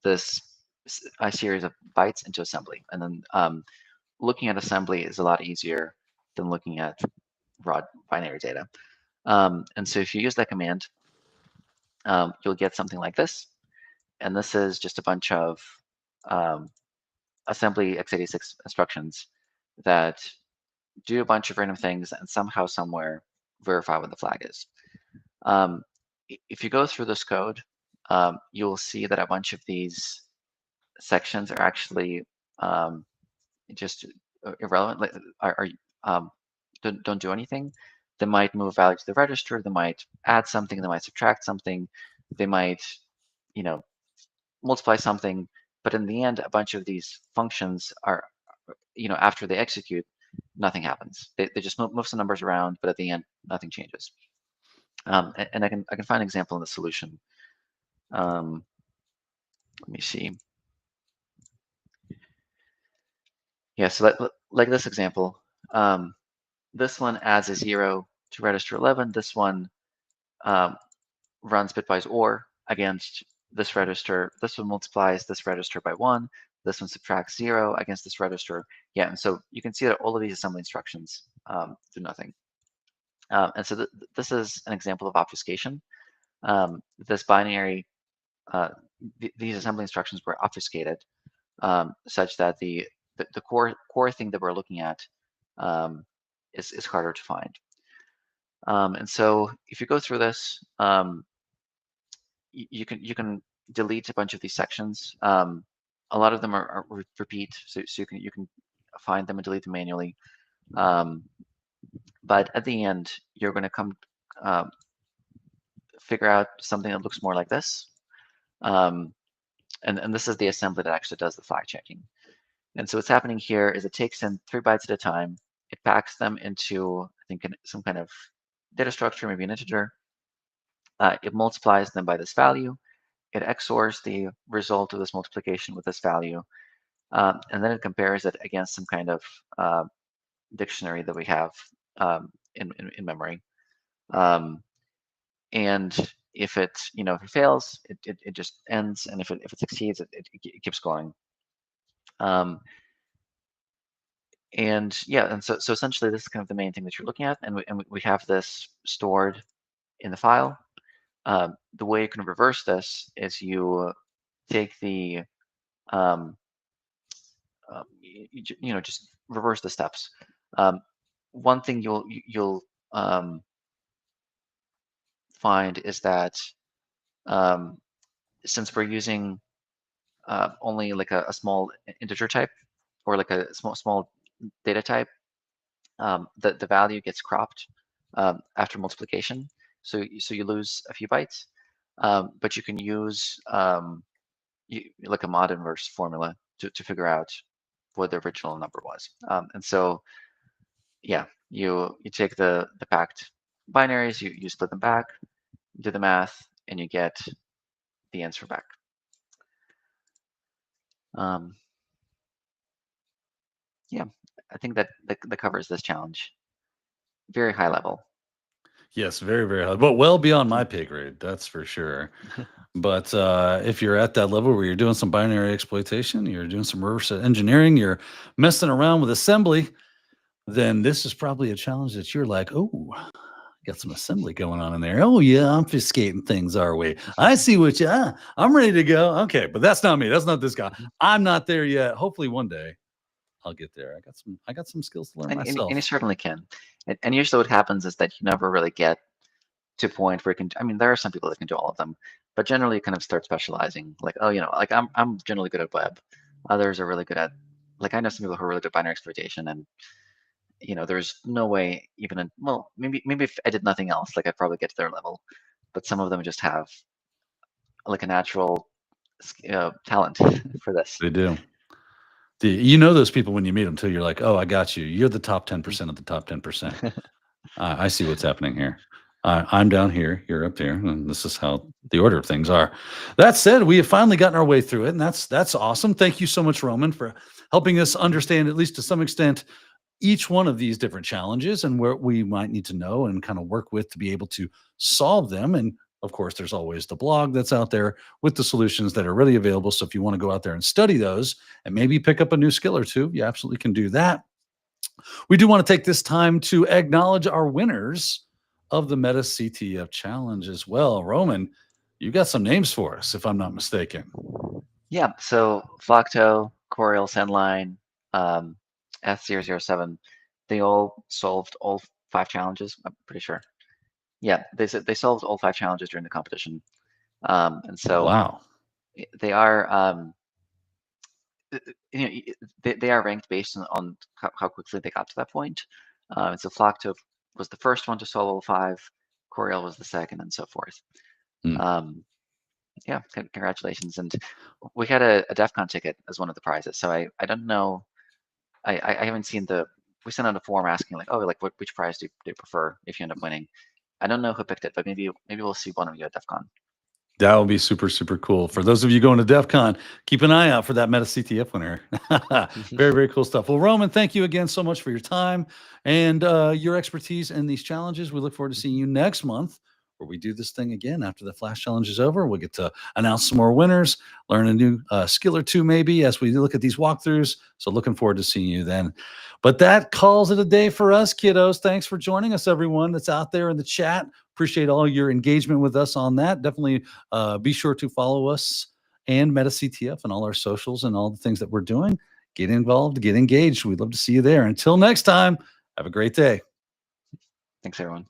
Speaker 2: this series of bytes into assembly, and then looking at assembly is a lot easier than looking at raw binary data. And so if you use that command, you'll get something like this, and this is just a bunch of assembly x86 instructions that do a bunch of random things and somehow, somewhere, verify what the flag is. If you go through this code, you'll see that a bunch of these sections are actually just irrelevant. Don't do anything. They might move value to the register. They might add something. They might subtract something. They might, multiply something. But in the end, a bunch of these functions are, after they execute, nothing happens. They just move some numbers around, but at the end, nothing changes. And I can find an example in the solution. Let me see. Yeah, so like this example, this one adds a 0 to register 11. This one runs bitwise OR against this register. This one multiplies this register by 1. This one subtracts 0 against this register. Yeah, and so you can see that all of these assembly instructions do nothing. And so this is an example of obfuscation. This binary, these assembly instructions were obfuscated such that the core thing that we're looking at is harder to find. And so if you go through this, you can delete a bunch of these sections. A lot of them are repeat, so you can find them and delete them manually. But at the end, you're going to come figure out something that looks more like this. And this is the assembly that actually does the flag checking. And so what's happening here is it takes in 3 bytes at a time. It packs them into, I think, some kind of data structure, maybe an integer. It multiplies them by this value. It XORs the result of this multiplication with this value. And then it compares it against some kind of dictionary that we have in memory. And if it fails, it just ends. And if it succeeds, it keeps going. And yeah, and so essentially this is kind of the main thing that you're looking at, and we have this stored in the file. The way you can reverse this is you take the just reverse the steps. One thing you'll find is that since we're using only like a small integer type or like a small data type, the value gets cropped after multiplication. So you lose a few bytes, but you can use like a mod inverse formula to figure out what the original number was. And so, yeah, you take the packed binaries, you split them back, do the math, and you get the answer back. Yeah, I think that covers this challenge. Very high level.
Speaker 1: Yes, very, very high, but well beyond my pay grade, that's for sure. But if you're at that level where you're doing some binary exploitation, you're doing some reverse engineering, you're messing around with assembly, then this is probably a challenge that you're like, oh, got some assembly going on in there. Oh yeah, obfuscating things our way. I see what you. I'm ready to go. Okay, but that's not me. That's not this guy. I'm not there yet. Hopefully one day I'll get there. I got some skills to learn myself.
Speaker 2: And you certainly can. And usually what happens is that you never really get to a point where you can. I mean, there are some people that can do all of them, but generally you kind of start specializing. Like, oh, like I'm generally good at web. Others are really good at, like, I know some people who are really good at binary exploitation, and there's no way even well, maybe if I did nothing else, like I'd probably get to their level, but some of them just have like a natural talent for this.
Speaker 1: They do. You know those people when you meet them too. You're like, oh, I got you. You're the top 10% of the top 10%. I see what's happening here. I'm down here, you're up there, and this is how the order of things are. That said, we have finally gotten our way through it, and that's awesome. Thank you so much, Roman, for helping us understand, at least to some extent, each one of these different challenges and where we might need to know and kind of work with to be able to solve them. And of course, there's always the blog that's out there with the solutions that are readily available. So if you want to go out there and study those and maybe pick up a new skill or two, you absolutely can do that. We do want to take this time to acknowledge our winners of the MetaCTF challenge as well. Roman, you got some names for us, if I'm not mistaken.
Speaker 2: Yeah, so Flocto, Coriel, Sendline, S007, they all solved all 5 challenges, I'm pretty sure. Yeah, they solved all 5 challenges during the competition. And so
Speaker 1: wow,
Speaker 2: they are they are ranked based on how quickly they got to that point. And so Flocto was the first one to solve all 5, Coriel was the second, and so forth. Yeah, congratulations. And we had a DEF CON ticket as one of the prizes. So I don't know, I haven't seen we sent out a form asking like, oh, like which prize do you prefer if you end up winning? I don't know who picked it, but maybe we'll see one of you at DEF CON.
Speaker 1: That would be super, super cool. For those of you going to DEF CON, keep an eye out for that MetaCTF winner. Very, very cool stuff. Well, Roman, thank you again so much for your time and your expertise in these challenges. We look forward to seeing you next month, where we do this thing again after the Flash Challenge is over. We'll get to announce some more winners, learn a new skill or two maybe as we look at these walkthroughs. So looking forward to seeing you then. But that calls it a day for us, kiddos. Thanks for joining us, everyone that's out there in the chat. Appreciate all your engagement with us on that. Definitely be sure to follow us and MetaCTF and all our socials and all the things that we're doing. Get involved, get engaged. We'd love to see you there. Until next time, have a great day.
Speaker 2: Thanks, everyone.